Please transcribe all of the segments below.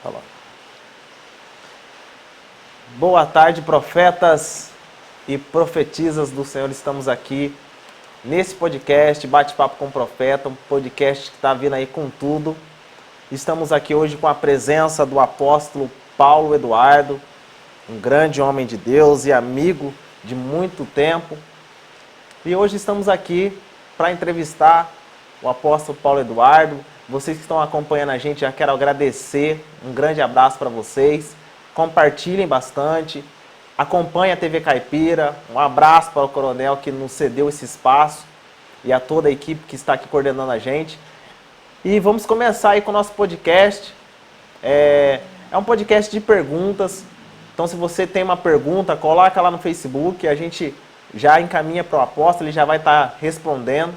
Tá lá. Boa tarde, profetas e profetisas do Senhor. Estamos aqui nesse podcast, Bate-Papo com o Profeta, um podcast que está vindo aí com tudo. Estamos aqui hoje com a presença do apóstolo Paulo Eduardo, um grande homem de Deus e amigo de muito tempo. E hoje estamos aqui para entrevistar o apóstolo Paulo Eduardo. Vocês que estão acompanhando a gente, já quero agradecer, um grande abraço para vocês. Compartilhem bastante, acompanhem a TV Caipira, um abraço para o coronel que nos cedeu esse espaço e a toda a equipe que está aqui coordenando a gente. E vamos começar aí com o nosso podcast. É um podcast de perguntas, então se você tem uma pergunta, coloca lá no Facebook, a gente já encaminha para o apóstolo, ele já vai estar respondendo.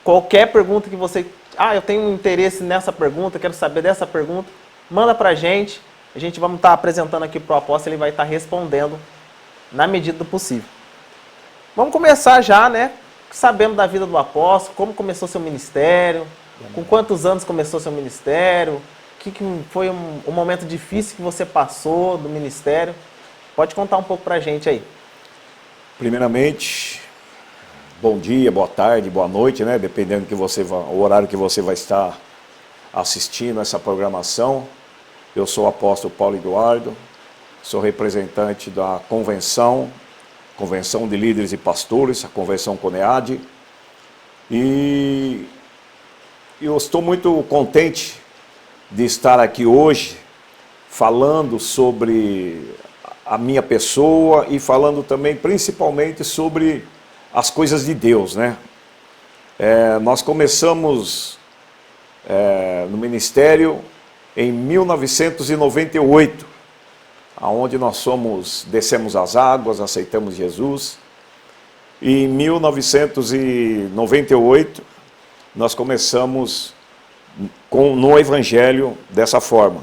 Qualquer pergunta que você... eu tenho um interesse nessa pergunta, quero saber dessa pergunta, manda para a gente vamos estar apresentando aqui para o apóstolo, ele vai estar respondendo na medida do possível. Vamos começar já, né, sabendo da vida do apóstolo, como começou seu ministério, com quantos anos começou seu ministério, que foi um momento difícil que você passou do ministério. Pode contar um pouco para a gente aí. Primeiramente, bom dia, boa tarde, boa noite, né? Dependendo o horário que você vai estar assistindo essa programação. Eu sou o apóstolo Paulo Eduardo, sou representante da Convenção de Líderes e Pastores, a Convenção CONEAD, e eu estou muito contente de estar aqui hoje falando sobre a minha pessoa e falando também principalmente sobre as coisas de Deus, né? Nós começamos no ministério em 1998, aonde nós descemos as águas, aceitamos Jesus. E em 1998 nós começamos no Evangelho dessa forma.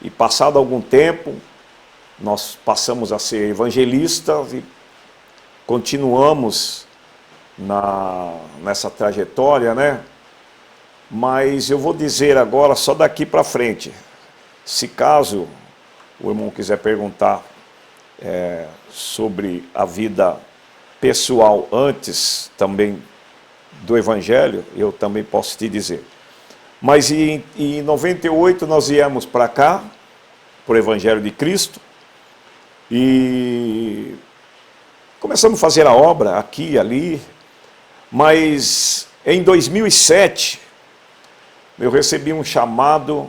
E passado algum tempo, nós passamos a ser evangelistas e continuamos nessa trajetória, né? Mas eu vou dizer agora só daqui para frente. Se caso o irmão quiser perguntar sobre a vida pessoal antes também do Evangelho, eu também posso te dizer. Mas em 98 nós viemos para cá, para o Evangelho de Cristo, e começamos a fazer a obra aqui e ali, mas em 2007... eu recebi um chamado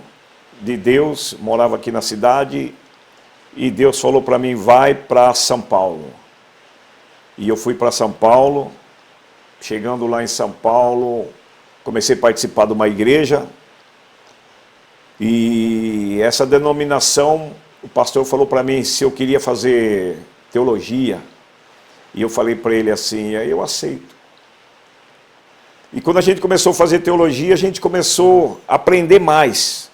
de Deus, morava aqui na cidade, e Deus falou para mim, vai para São Paulo. E eu fui para São Paulo, chegando lá em São Paulo, comecei a participar de uma igreja, e essa denominação, o pastor falou para mim se eu queria fazer teologia, e eu falei para ele assim, aí eu aceito. E quando a gente começou a fazer teologia, a gente começou a aprender mais.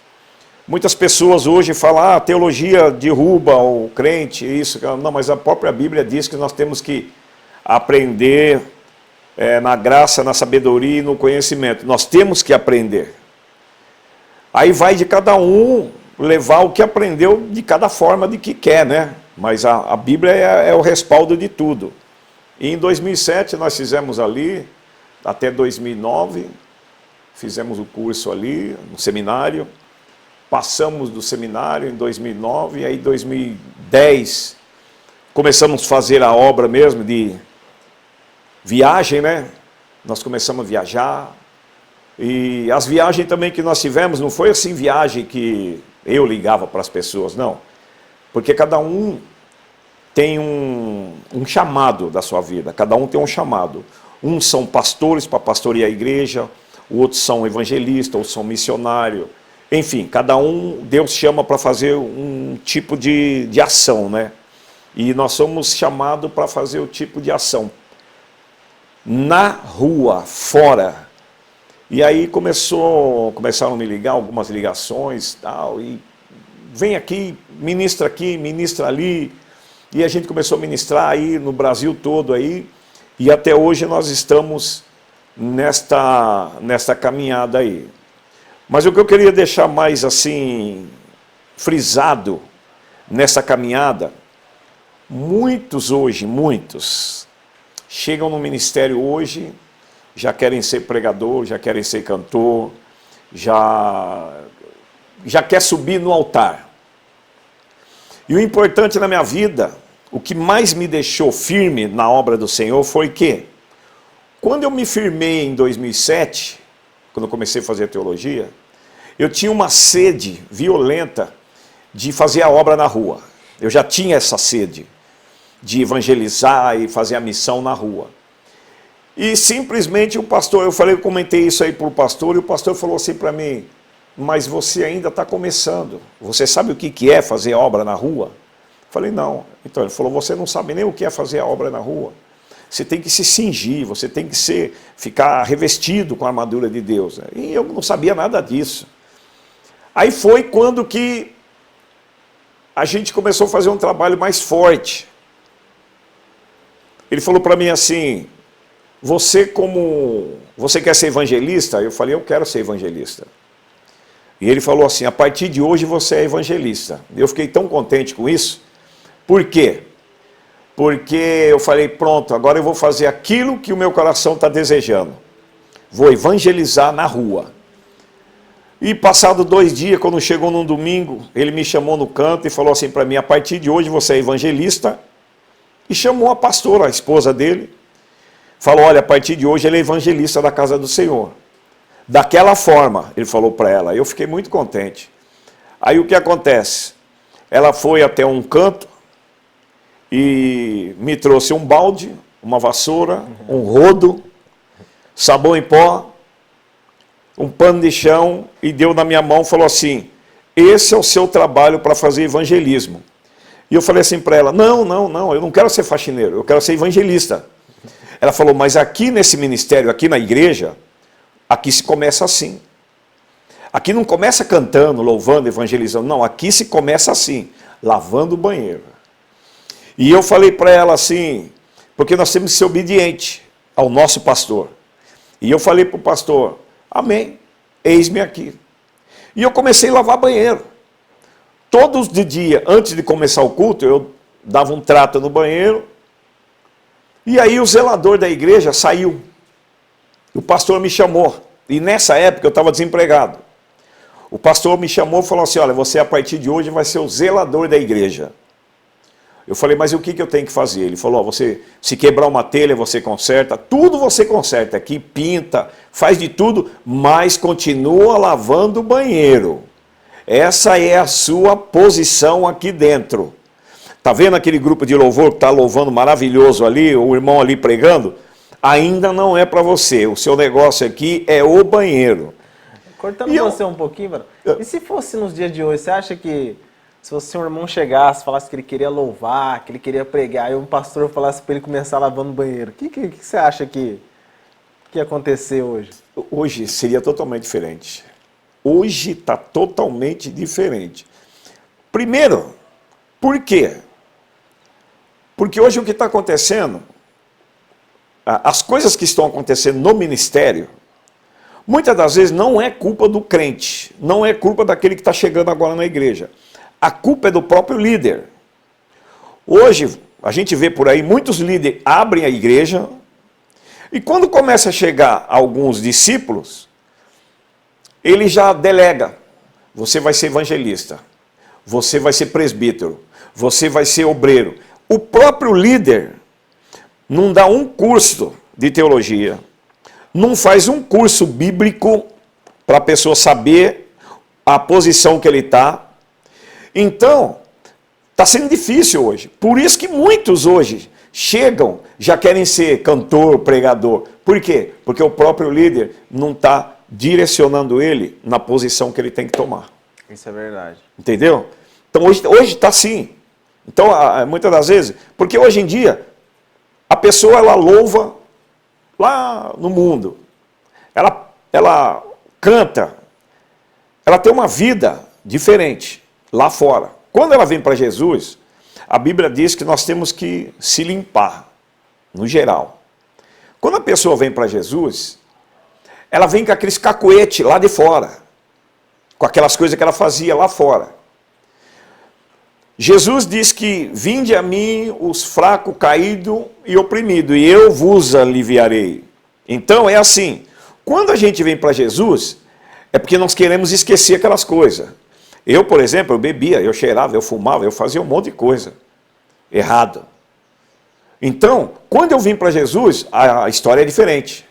Muitas pessoas hoje falam, a teologia derruba o crente, isso. Não, mas a própria Bíblia diz que nós temos que aprender na graça, na sabedoria e no conhecimento. Nós temos que aprender. Aí vai de cada um levar o que aprendeu de cada forma de que quer, né? Mas a Bíblia é o respaldo de tudo. E em 2007 nós fizemos ali... até 2009, fizemos o curso ali, no seminário, passamos do seminário em 2009, e aí em 2010, começamos a fazer a obra mesmo de viagem, né? Nós começamos a viajar, e as viagens também que nós tivemos, não foi assim viagem que eu ligava para as pessoas, não, porque cada um tem um chamado da sua vida, cada um tem um chamado. Uns são pastores para pastorear a igreja, outros são evangelistas, outros são missionários. Enfim, cada um, Deus chama para fazer um tipo de ação, né? E nós somos chamados para fazer o tipo de ação na rua, fora. E aí começaram a me ligar algumas ligações, tal, e vem aqui, ministra ali. E a gente começou a ministrar aí no Brasil todo aí. E até hoje nós estamos nesta caminhada aí. Mas o que eu queria deixar mais assim, frisado nessa caminhada, muitos chegam no ministério hoje, já querem ser pregador, já querem ser cantor, já quer subir no altar. E o importante na minha vida, o que mais me deixou firme na obra do Senhor foi que, quando eu me firmei em 2007, quando eu comecei a fazer teologia, eu tinha uma sede violenta de fazer a obra na rua. Eu já tinha essa sede de evangelizar e fazer a missão na rua. E simplesmente o pastor, eu comentei isso aí para o pastor, e o pastor falou assim para mim, mas você ainda está começando, você sabe o que é fazer obra na rua? Eu falei, não. Então ele falou, você não sabe nem o que é fazer a obra na rua. Você tem que se cingir, você tem que ficar revestido com a armadura de Deus. E eu não sabia nada disso. Aí foi quando que a gente começou a fazer um trabalho mais forte. Ele falou para mim assim, você quer ser evangelista? Eu falei, eu quero ser evangelista. E ele falou assim, a partir de hoje você é evangelista. Eu fiquei tão contente com isso. Por quê? Porque eu falei, pronto, agora eu vou fazer aquilo que o meu coração está desejando. Vou evangelizar na rua. E passado 2 dias, quando chegou num domingo, ele me chamou no canto e falou assim para mim, a partir de hoje você é evangelista. E chamou a pastora, a esposa dele. Falou, olha, a partir de hoje ele é evangelista da casa do Senhor. Daquela forma, ele falou para ela. Eu fiquei muito contente. Aí o que acontece? Ela foi até um canto e me trouxe um balde, uma vassoura, um rodo, sabão em pó, um pano de chão, e deu na minha mão e falou assim, esse é o seu trabalho para fazer evangelismo. E eu falei assim para ela, não, eu não quero ser faxineiro, eu quero ser evangelista. Ela falou, mas aqui nesse ministério, aqui na igreja, aqui se começa assim. Aqui não começa cantando, louvando, evangelizando, não, aqui se começa assim, lavando o banheiro. E eu falei para ela assim, porque nós temos que ser obedientes ao nosso pastor. E eu falei para o pastor, amém, eis-me aqui. E eu comecei a lavar banheiro. Todos de dia, antes de começar o culto, eu dava um trato no banheiro, e aí o zelador da igreja saiu. O pastor me chamou, e nessa época eu estava desempregado. O pastor me chamou e falou assim, olha, você a partir de hoje vai ser o zelador da igreja. Eu falei, mas o que eu tenho que fazer? Ele falou, você, se quebrar uma telha, você conserta, tudo você conserta aqui, pinta, faz de tudo, mas continua lavando o banheiro. Essa é a sua posição aqui dentro. Está vendo aquele grupo de louvor que está louvando maravilhoso ali, o irmão ali pregando? Ainda não é para você, o seu negócio aqui é o banheiro. Cortando você um pouquinho, mano. E se fosse nos dias de hoje, você acha que se o seu irmão chegasse, falasse que ele queria louvar, que ele queria pregar, e um pastor falasse para ele começar lavando o banheiro, o que você acha que ia acontecer hoje? Hoje seria totalmente diferente. Hoje está totalmente diferente. Primeiro, por quê? Porque hoje o que está acontecendo, as coisas que estão acontecendo no ministério, muitas das vezes não é culpa do crente, não é culpa daquele que está chegando agora na igreja. A culpa é do próprio líder. Hoje, a gente vê por aí, muitos líderes abrem a igreja, e quando começa a chegar alguns discípulos, ele já delega. Você vai ser evangelista, você vai ser presbítero, você vai ser obreiro. O próprio líder não dá um curso de teologia, não faz um curso bíblico para a pessoa saber a posição que ele está. Então, está sendo difícil hoje. Por isso que muitos hoje chegam, já querem ser cantor, pregador. Por quê? Porque o próprio líder não está direcionando ele na posição que ele tem que tomar. Isso é verdade. Entendeu? Então hoje está assim. Então, muitas das vezes, porque hoje em dia, a pessoa ela louva lá no mundo. Ela canta. Ela tem uma vida diferente lá fora. Quando ela vem para Jesus, a Bíblia diz que nós temos que se limpar, no geral. Quando a pessoa vem para Jesus, ela vem com aqueles cacuete lá de fora. com aquelas coisas que ela fazia lá fora. Jesus diz que vinde a mim os fracos, caídos e oprimidos, e eu vos aliviarei. Então é assim, quando a gente vem para Jesus, é porque nós queremos esquecer aquelas coisas. Eu, por exemplo, eu bebia, eu cheirava, eu fumava, eu fazia um monte de coisa errado. Então, quando eu vim para Jesus, a história é diferente.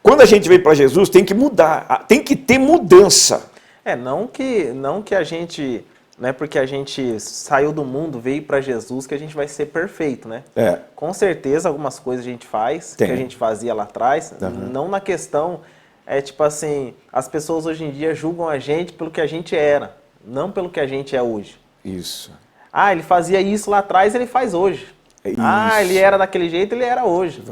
Quando a gente vem para Jesus, tem que mudar, tem que ter mudança. Não que a gente, não é porque a gente saiu do mundo, veio para Jesus, que a gente vai ser perfeito, né? Com certeza, algumas coisas a gente faz, que a gente fazia lá atrás, não na questão, tipo assim, as pessoas hoje em dia julgam a gente pelo que a gente era, não pelo que a gente é hoje. Isso. Ele fazia isso lá atrás, ele faz hoje. Isso. Ele era daquele jeito, ele era hoje.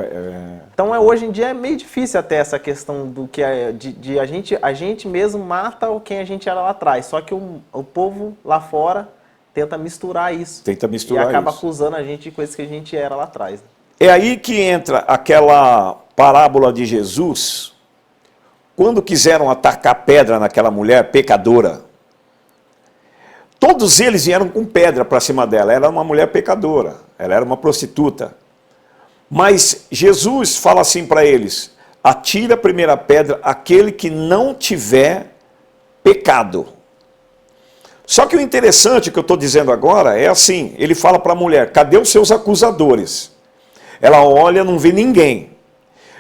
Então, hoje em dia é meio difícil até essa questão do que a gente mesmo mata quem a gente era lá atrás. Só que o povo lá fora tenta misturar isso. E acaba acusando a gente de coisas que a gente era lá atrás. É aí que entra aquela parábola de Jesus, quando quiseram atacar pedra naquela mulher pecadora. Todos eles vieram com pedra para cima dela. Ela era uma mulher pecadora, ela era uma prostituta. Mas Jesus fala assim para eles: atira a primeira pedra aquele que não tiver pecado. Só que o interessante que eu estou dizendo agora é assim, ele fala para a mulher: cadê os seus acusadores? Ela olha, não vê ninguém.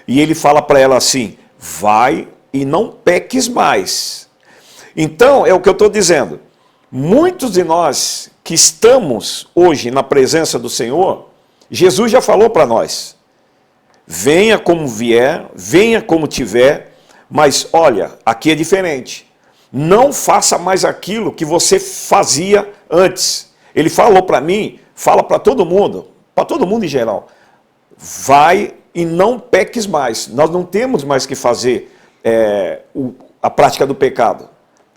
E ele fala para ela assim: vai e não peques mais. Então, é o que eu estou dizendo. Muitos de nós que estamos hoje na presença do Senhor, Jesus já falou para nós: venha como vier, venha como tiver, mas olha, aqui é diferente. Não faça mais aquilo que você fazia antes. Ele falou para mim, fala para todo mundo em geral: vai e não peques mais. Nós não temos mais que fazer a prática do pecado,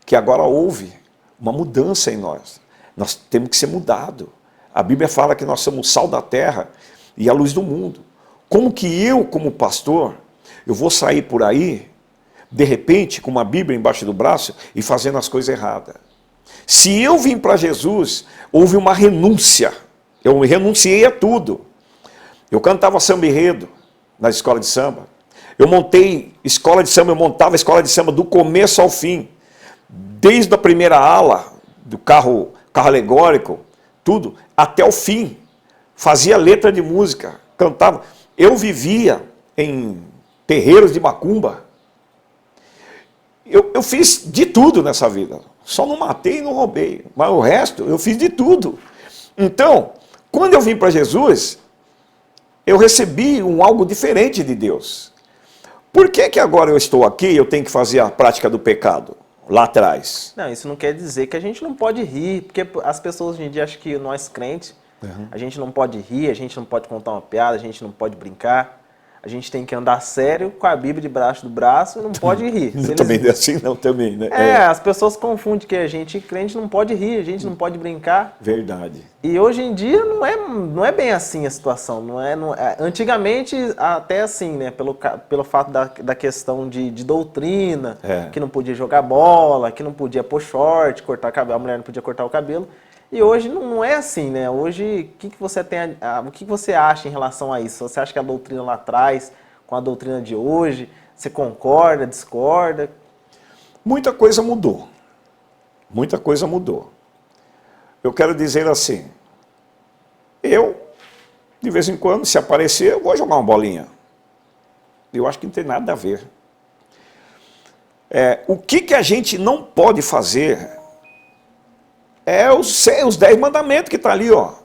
que agora houve uma mudança em nós. Nós temos que ser mudados. A Bíblia fala que nós somos o sal da terra e a luz do mundo. Como que eu, como pastor, eu vou sair por aí, de repente, com uma Bíblia embaixo do braço e fazendo as coisas erradas? Se eu vim para Jesus, houve uma renúncia. Eu renunciei a tudo. Eu cantava samba enredo na escola de samba. Eu montei escola de samba, eu montava escola de samba do começo ao fim. Desde a primeira ala do carro alegórico, tudo, até o fim. Fazia letra de música, cantava. Eu vivia em terreiros de macumba. Eu fiz de tudo nessa vida. Só não matei e não roubei. Mas o resto, eu fiz de tudo. Então, quando eu vim para Jesus, eu recebi algo diferente de Deus. Por que agora eu estou aqui e eu tenho que fazer a prática do pecado? Lá atrás. Não, isso não quer dizer que a gente não pode rir, porque as pessoas hoje em dia acham que nós crentes, a gente não pode rir, a gente não pode contar uma piada, a gente não pode brincar, a gente tem que andar sério com a Bíblia debaixo do braço e não pode rir. Também é assim não, também, né? As pessoas confundem que a gente crente não pode rir, a gente não pode brincar. Verdade. E hoje em dia não é bem assim a situação. Antigamente até assim, né? Pelo fato da questão de doutrina, que não podia jogar bola, que não podia pôr short, cortar cabelo, a mulher não podia cortar o cabelo. E hoje não é assim, né? Hoje, o que você acha em relação a isso? Você acha que a doutrina lá atrás, com a doutrina de hoje, você concorda, discorda? Muita coisa mudou. Muita coisa mudou. Eu quero dizer assim, eu, de vez em quando, se aparecer, eu vou jogar uma bolinha. Eu acho que não tem nada a ver. O que a gente não pode fazer é os 10 mandamentos que estão ali, ó.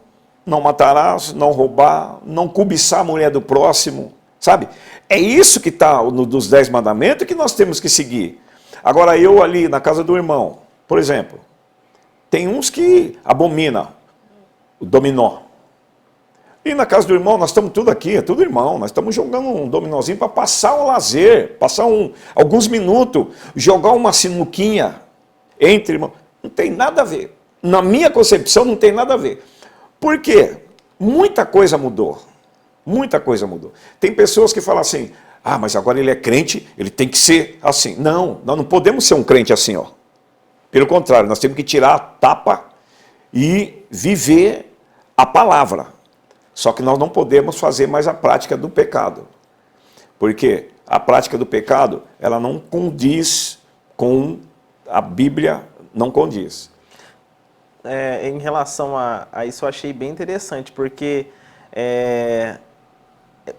Não matarás, não roubar, não cobiçar a mulher do próximo, sabe? É isso que está dos 10 mandamentos que nós temos que seguir. Agora, eu ali na casa do irmão, por exemplo, tem uns que abominam o dominó. E na casa do irmão, nós estamos tudo aqui, é tudo irmão, nós estamos jogando um dominózinho para passar um lazer, passar alguns minutos, jogar uma sinuquinha entre irmãos. Não tem nada a ver. Na minha concepção, não tem nada a ver. Por quê? Muita coisa mudou. Muita coisa mudou. Tem pessoas que falam assim, mas agora ele é crente, ele tem que ser assim. Não, nós não podemos ser um crente assim, ó. Pelo contrário, nós temos que tirar a tapa e viver a palavra. Só que nós não podemos fazer mais a prática do pecado. Porque a prática do pecado, ela não condiz com a Bíblia, não condiz. Em relação a isso, eu achei bem interessante, porque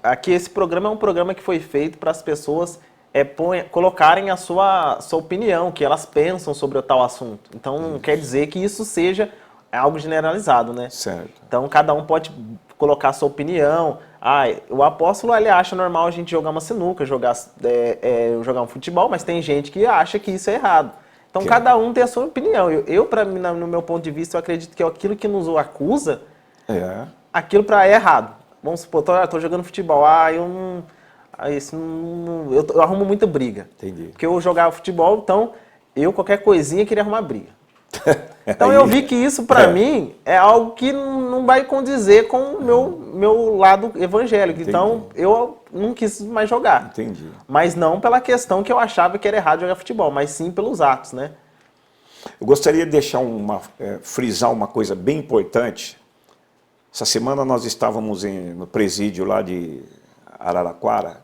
aqui esse programa é um programa que foi feito para as pessoas colocarem a sua opinião, o que elas pensam sobre o tal assunto. Então, não quer dizer que isso seja algo generalizado, né? Certo. Então, cada um pode colocar a sua opinião. O apóstolo, ele acha normal a gente jogar uma sinuca, jogar um futebol, mas tem gente que acha que isso é errado. Então, cada um tem a sua opinião. Para mim, no meu ponto de vista, eu acredito que aquilo que nos acusa, aquilo é errado. Vamos supor, tô jogando futebol, eu arrumo muita briga. Entendi. Porque eu jogava futebol, então, qualquer coisinha, queria arrumar briga. Então eu vi que isso para mim é algo que não vai condizer com o meu lado evangélico. Entendi. Então eu não quis mais jogar. Entendi. Mas não pela questão que eu achava que era errado jogar futebol, mas sim pelos atos, né? Eu gostaria de deixar frisar uma coisa bem importante. Essa semana nós estávamos no presídio lá de Araraquara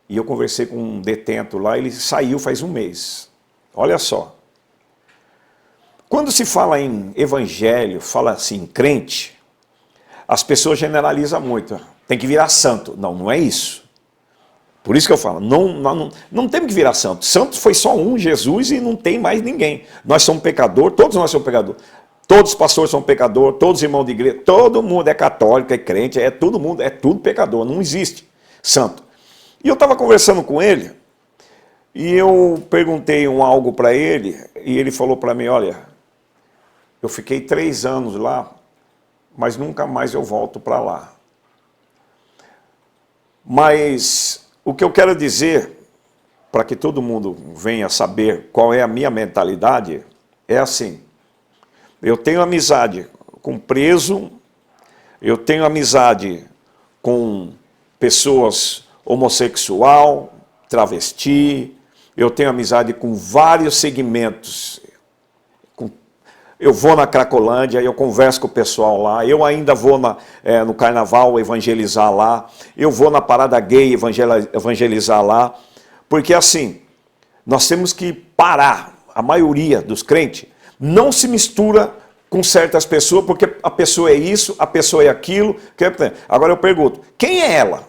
e eu conversei com um detento lá, ele saiu faz um mês. Olha só. Quando se fala em evangelho, fala assim, crente, as pessoas generalizam muito. Tem que virar santo. Não, não é isso. Por isso que eu falo, não temos que virar santo. Santo foi só um, Jesus, e não tem mais ninguém. Nós somos pecadores, todos nós somos pecadores. Todos os pastores são pecadores, todos os irmãos de igreja, todo mundo é católico, é crente, todo mundo, é tudo pecador, não existe santo. E eu estava conversando com ele, e eu perguntei algo para ele, e ele falou para mim, olha, eu fiquei 3 anos lá, mas nunca mais eu volto para lá. Mas o que eu quero dizer, para que todo mundo venha saber qual é a minha mentalidade, é assim, eu tenho amizade com preso, eu tenho amizade com pessoas homossexual, travesti, eu tenho amizade com vários segmentos. Eu vou na Cracolândia, eu converso com o pessoal lá, eu ainda vou no carnaval evangelizar lá, eu vou na parada gay evangelizar lá, porque assim, nós temos que parar, a maioria dos crentes não se mistura com certas pessoas, porque a pessoa é isso, a pessoa é aquilo. Agora eu pergunto, quem é ela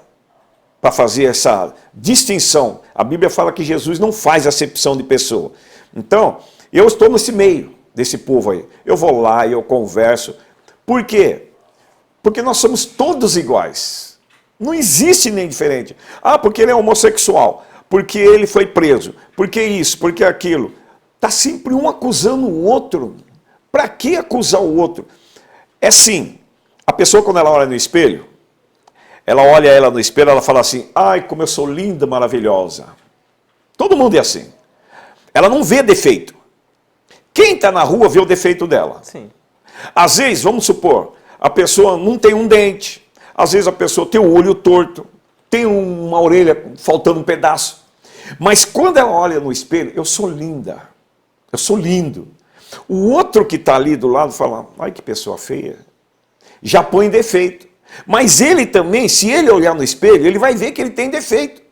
para fazer essa distinção? A Bíblia fala que Jesus não faz acepção de pessoa. Então, eu estou nesse meio desse povo aí. Eu vou lá e eu converso. Por quê? Porque nós somos todos iguais. Não existe nem diferente. Porque ele é homossexual, porque ele foi preso, porque isso, porque aquilo. Está sempre um acusando o outro. Para que acusar o outro? É assim, a pessoa quando ela olha no espelho, ela olha ela no espelho, ela fala assim, ai, como eu sou linda, maravilhosa. Todo mundo é assim. Ela não vê defeito. Quem está na rua vê o defeito dela. Sim. Às vezes, vamos supor, a pessoa não tem um dente, às vezes a pessoa tem o olho torto, tem uma orelha faltando um pedaço. Mas quando ela olha no espelho, eu sou linda, eu sou lindo. O outro que está ali do lado fala, ai que pessoa feia, já põe defeito. Mas ele também, se ele olhar no espelho, ele vai ver que ele tem defeito.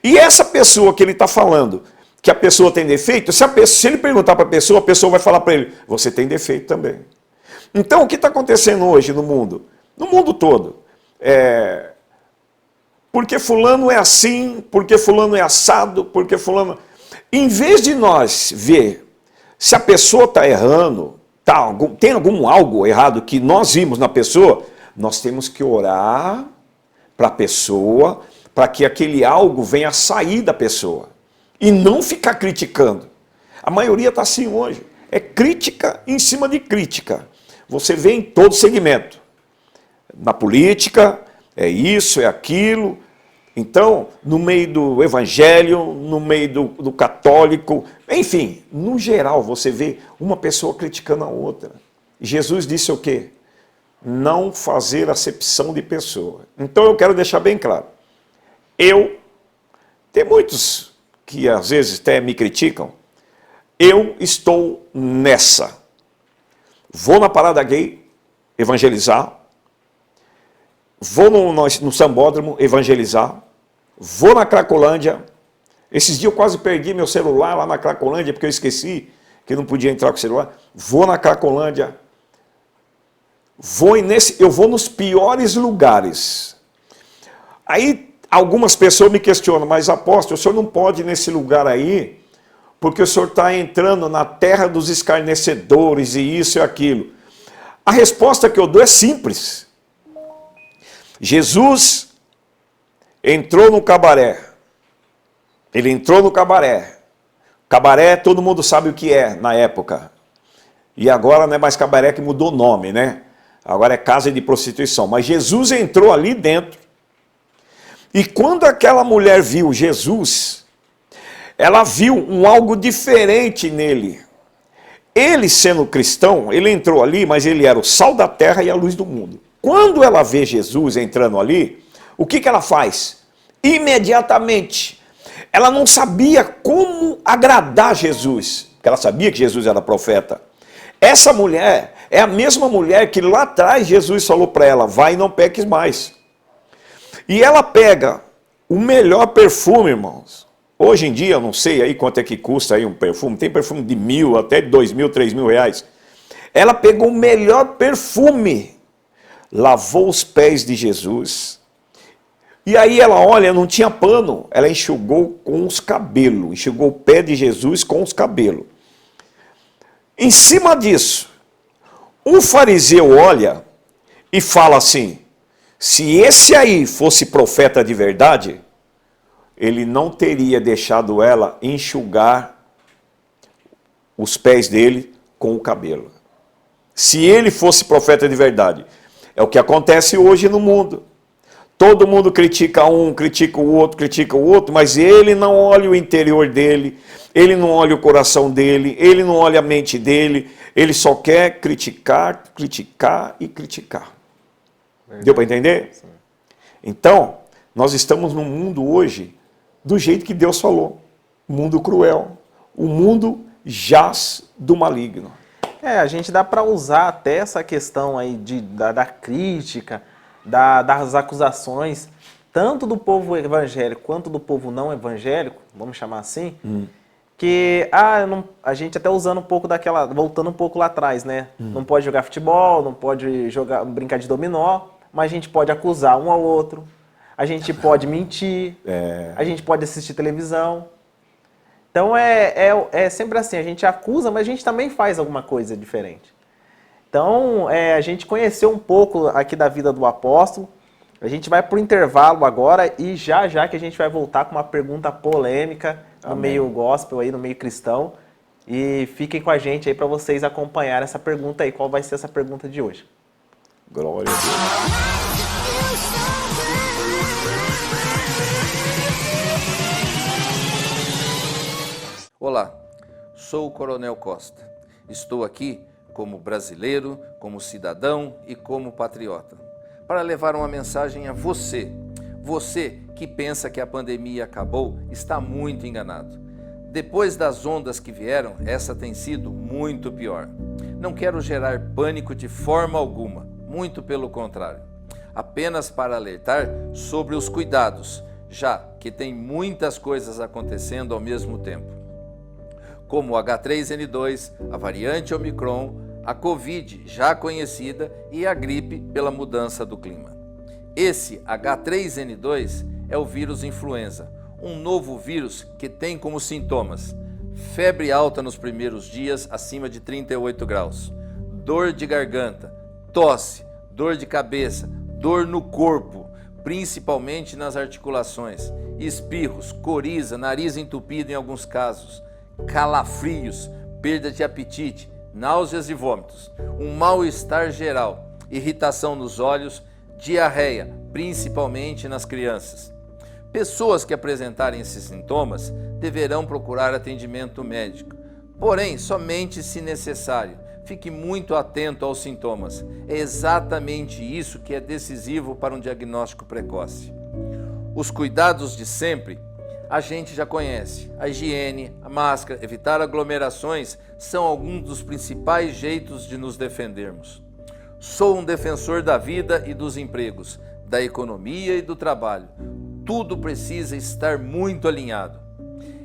E essa pessoa que ele está falando, que a pessoa tem defeito, se ele perguntar para a pessoa vai falar para ele, você tem defeito também. Então, o que está acontecendo hoje no mundo? No mundo todo. Porque fulano é assim, porque fulano é assado, porque fulano... Em vez de nós ver se a pessoa está errando, tem algo errado que nós vimos na pessoa, nós temos que orar para a pessoa, para que aquele algo venha sair da pessoa. E não ficar criticando. A maioria está assim hoje. É crítica em cima de crítica. Você vê em todo segmento. Na política, é isso, é aquilo. Então, no meio do evangelho, no meio do católico, enfim, no geral, você vê uma pessoa criticando a outra. Jesus disse o quê? Não fazer acepção de pessoa. Então, eu quero deixar bem claro. Tem muitos que às vezes até me criticam, eu estou nessa. Vou na parada gay evangelizar, vou no Sambódromo evangelizar, vou na Cracolândia. Esses dias eu quase perdi meu celular lá na Cracolândia, porque eu esqueci que não podia entrar com o celular. Vou na Cracolândia, eu vou nos piores lugares. Aí algumas pessoas me questionam, mas apóstolo, o senhor não pode ir nesse lugar aí, porque o senhor está entrando na terra dos escarnecedores e isso e aquilo. A resposta que eu dou é simples. Jesus entrou no cabaré. Ele entrou no cabaré. Cabaré, todo mundo sabe o que é na época. E agora não é mais cabaré, que mudou o nome, né? Agora é casa de prostituição. Mas Jesus entrou ali dentro. E quando aquela mulher viu Jesus, ela viu algo diferente nele. Ele, sendo cristão, ele entrou ali, mas ele era o sal da terra e a luz do mundo. Quando ela vê Jesus entrando ali, o que ela faz? Imediatamente, ela não sabia como agradar Jesus, porque ela sabia que Jesus era profeta. Essa mulher é a mesma mulher que lá atrás Jesus falou para ela, vai e não peques mais. E ela pega o melhor perfume, irmãos. Hoje em dia, eu não sei aí quanto é que custa aí um perfume, tem perfume de 1.000 até de 2.000, 3.000 reais. Ela pegou o melhor perfume, lavou os pés de Jesus. E aí ela olha, não tinha pano, ela enxugou com os cabelos, enxugou o pé de Jesus com os cabelos. Em cima disso, um fariseu olha e fala assim, se esse aí fosse profeta de verdade, ele não teria deixado ela enxugar os pés dele com o cabelo. Se ele fosse profeta de verdade. É o que acontece hoje no mundo. Todo mundo critica um, critica o outro, mas ele não olha o interior dele, ele não olha o coração dele, ele não olha a mente dele, ele só quer criticar, criticar e criticar. Verdade. Deu para entender? Sim. Então, nós estamos num mundo hoje do jeito que Deus falou. Um mundo cruel. O mundo jaz do maligno. A gente dá para usar até essa questão aí da crítica, das acusações, tanto do povo evangélico quanto do povo não evangélico, vamos chamar assim, que a gente até usando um pouco voltando um pouco lá atrás, né? Não pode jogar futebol, não pode brincar de dominó, mas a gente pode acusar um ao outro, a gente pode mentir, a gente pode assistir televisão. Então é sempre assim, a gente acusa, mas a gente também faz alguma coisa diferente. Então a gente conheceu um pouco aqui da vida do apóstolo, a gente vai para o intervalo agora e já que a gente vai voltar com uma pergunta polêmica no meio gospel, aí, no meio cristão. E fiquem com a gente aí para vocês acompanharem essa pergunta aí, qual vai ser essa pergunta de hoje. Glória a Deus. Olá, sou o Coronel Costa. Estou aqui como brasileiro, como cidadão e como patriota, para levar uma mensagem a você. Você que pensa que a pandemia acabou, está muito enganado. Depois das ondas que vieram, essa tem sido muito pior. Não quero gerar pânico de forma alguma, muito pelo contrário. Apenas para alertar sobre os cuidados, já que tem muitas coisas acontecendo ao mesmo tempo, como o H3N2, a variante Omicron, a Covid já conhecida e a gripe pela mudança do clima. Esse H3N2 é o vírus influenza, um novo vírus que tem como sintomas febre alta nos primeiros dias acima de 38 graus, dor de garganta, tosse, dor de cabeça, dor no corpo, principalmente nas articulações, espirros, coriza, nariz entupido em alguns casos, calafrios, perda de apetite, náuseas e vômitos, um mal-estar geral, irritação nos olhos, diarreia, principalmente nas crianças. Pessoas que apresentarem esses sintomas deverão procurar atendimento médico, porém somente se necessário. Fique muito atento aos sintomas. É exatamente isso que é decisivo para um diagnóstico precoce. Os cuidados de sempre, a gente já conhece. A higiene, a máscara, evitar aglomerações são alguns dos principais jeitos de nos defendermos. Sou um defensor da vida e dos empregos, da economia e do trabalho. Tudo precisa estar muito alinhado.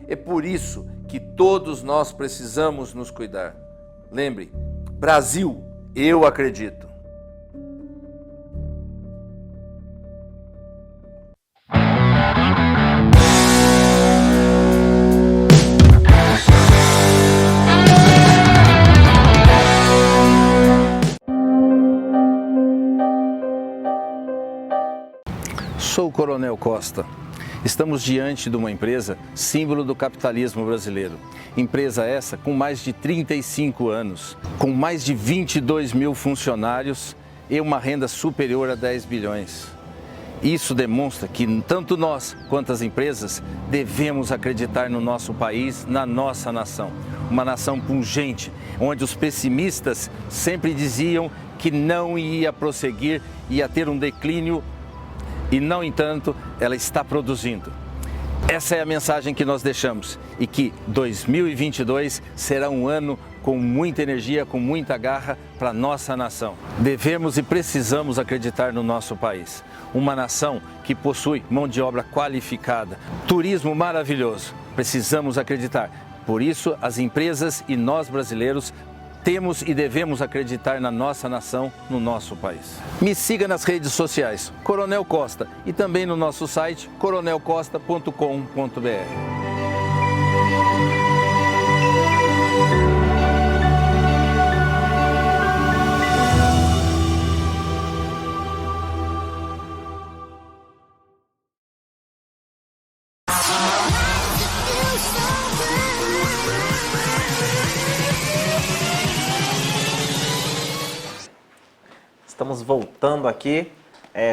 É por isso que todos nós precisamos nos cuidar. Lembre, Brasil, eu acredito. Sou o Coronel Costa. Estamos diante de uma empresa símbolo do capitalismo brasileiro. Empresa essa com mais de 35 anos, com mais de 22 mil funcionários e uma renda superior a 10 bilhões. Isso demonstra que tanto nós quanto as empresas devemos acreditar no nosso país, na nossa nação. Uma nação pungente, onde os pessimistas sempre diziam que não ia prosseguir, ia ter um declínio. E, no entanto, ela está produzindo. Essa é a mensagem que nós deixamos e que 2022 será um ano com muita energia, com muita garra para a nossa nação. Devemos e precisamos acreditar no nosso país. Uma nação que possui mão de obra qualificada, turismo maravilhoso. Precisamos acreditar. Por isso, as empresas e nós brasileiros temos e devemos acreditar na nossa nação, no nosso país. Me siga nas redes sociais, Coronel Costa, e também no nosso site, coronelcosta.com.br. Estamos voltando aqui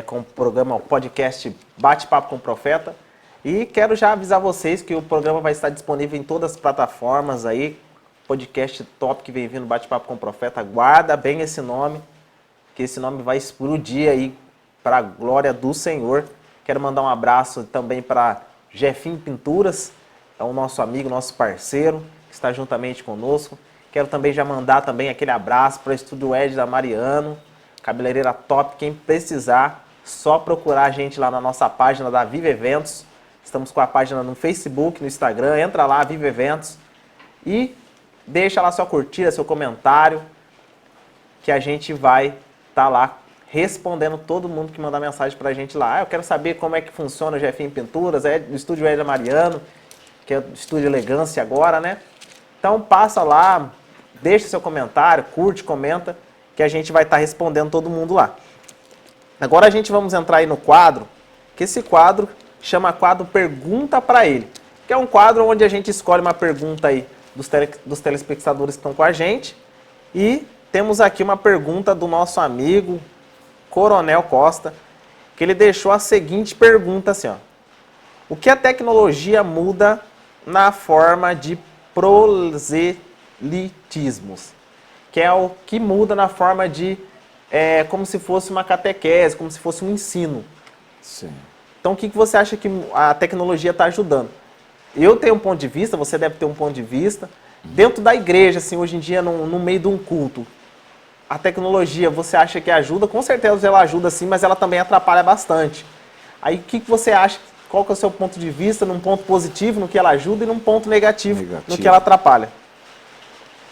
com o programa, o podcast Bate-Papo com o Profeta. E quero já avisar vocês que o programa vai estar disponível em todas as plataformas aí. Podcast top que vem vindo, Bate-Papo com o Profeta. Guarda bem esse nome, que esse nome vai explodir aí para a glória do Senhor. Quero mandar um abraço também para Jefinho Pinturas, é o nosso amigo, nosso parceiro, que está juntamente conosco. Quero também já mandar também aquele abraço para o Estúdio Ed da Mariano, cabeleireira top. Quem precisar, só procurar a gente lá na nossa página da Viva Eventos. Estamos com a página no Facebook, no Instagram. Entra lá, Viva Eventos, e deixa lá sua curtida, seu comentário, que a gente vai estar lá respondendo todo mundo que mandar mensagem pra gente lá. Eu quero saber como é que funciona o Jefinho Pinturas, é do Estúdio Ed da Mariano, que é o Estúdio Elegância agora, né? Então passa lá, deixa seu comentário, curte, comenta, que a gente vai estar respondendo todo mundo lá. Agora a gente vamos entrar aí no quadro, que esse quadro chama quadro Pergunta para Ele, que é um quadro onde a gente escolhe uma pergunta aí dos telespectadores que estão com a gente, e temos aqui uma pergunta do nosso amigo Coronel Costa, que ele deixou a seguinte pergunta assim, ó: o que a tecnologia muda na forma de proselitismos? Que é o que muda na forma de, como se fosse uma catequese, como se fosse um ensino. Sim. Então, o que você acha que a tecnologia está ajudando? Eu tenho um ponto de vista, você deve ter um ponto de vista. Dentro da igreja, assim, hoje em dia, no meio de um culto, a tecnologia, você acha que ajuda? Com certeza ela ajuda, sim, mas ela também atrapalha bastante. Aí, o que você acha? Qual que é o seu ponto de vista num ponto positivo, no que ela ajuda, e num ponto negativo. No que ela atrapalha?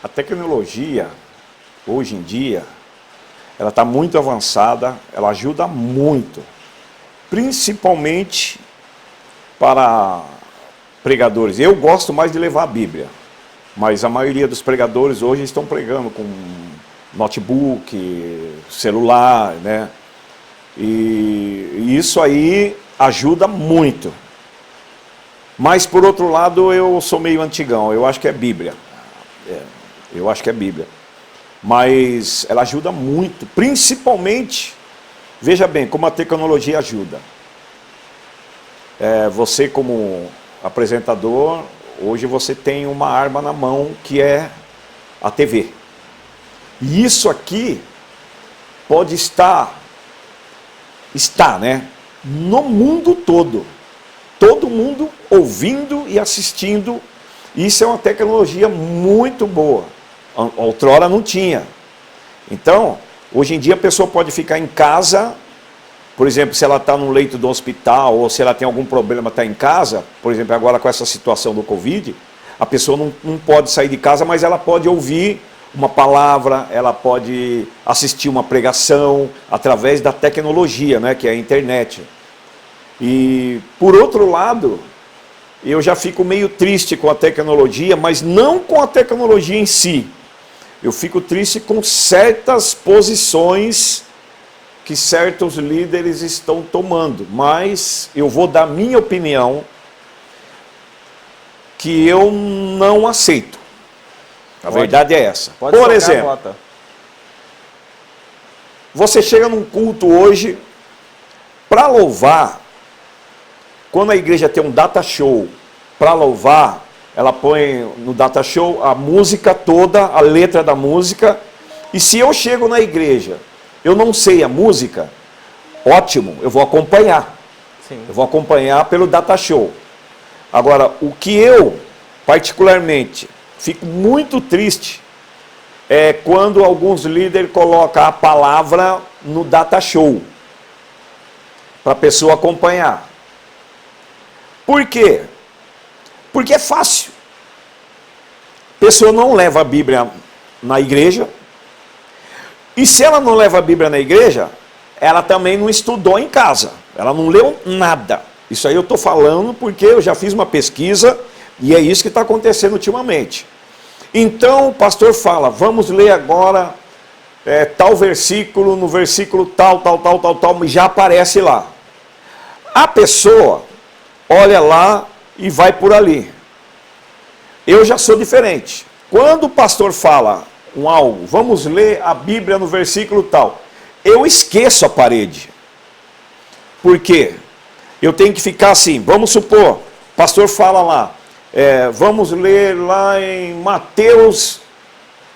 A tecnologia, hoje em dia, ela está muito avançada, ela ajuda muito, principalmente para pregadores. Eu gosto mais de levar a Bíblia, mas a maioria dos pregadores hoje estão pregando com notebook, celular, né? E isso aí ajuda muito. Mas, por outro lado, eu sou meio antigão, eu acho que é Bíblia. Eu acho que é Bíblia. Mas ela ajuda muito, principalmente, veja bem, como a tecnologia ajuda. Você como apresentador, hoje você tem uma arma na mão que é a TV. E isso aqui pode está, né, no mundo todo. todo mundo ouvindo e assistindo. Isso é uma tecnologia muito boa. Outrora não tinha. Então, hoje em dia a pessoa pode ficar em casa, por exemplo, se ela está no leito do hospital ou se ela tem algum problema, está em casa, por exemplo, agora com essa situação do Covid, a pessoa não pode sair de casa, mas ela pode ouvir uma palavra, ela pode assistir uma pregação através da tecnologia, né, que é a internet. E, por outro lado, eu já fico meio triste com a tecnologia, mas não com a tecnologia em si. Eu fico triste com certas posições que certos líderes estão tomando, mas eu vou dar minha opinião que eu não aceito. A verdade é essa. Por exemplo, você chega num culto hoje para louvar. Quando a igreja tem um data show para louvar, ela põe no data show a música toda, a letra da música. E se eu chego na igreja, eu não sei a música, ótimo, eu vou acompanhar. Sim. Eu vou acompanhar pelo data show. Agora, o que eu, particularmente, fico muito triste é quando alguns líderes colocam a palavra no data show para a pessoa acompanhar. Por quê? Porque é fácil. A pessoa não leva a Bíblia na igreja. E se ela não leva a Bíblia na igreja, ela também não estudou em casa. Ela não leu nada. Isso aí eu estou falando porque eu já fiz uma pesquisa e é isso que está acontecendo ultimamente. Então o pastor fala, vamos ler agora tal versículo, no versículo tal, e já aparece lá. A pessoa olha lá e vai por ali. Eu já sou diferente. Quando o pastor fala algo, vamos ler a Bíblia no versículo tal, eu esqueço a parede. Por quê? Eu tenho que ficar assim, vamos supor, o pastor fala lá, vamos ler lá em Mateus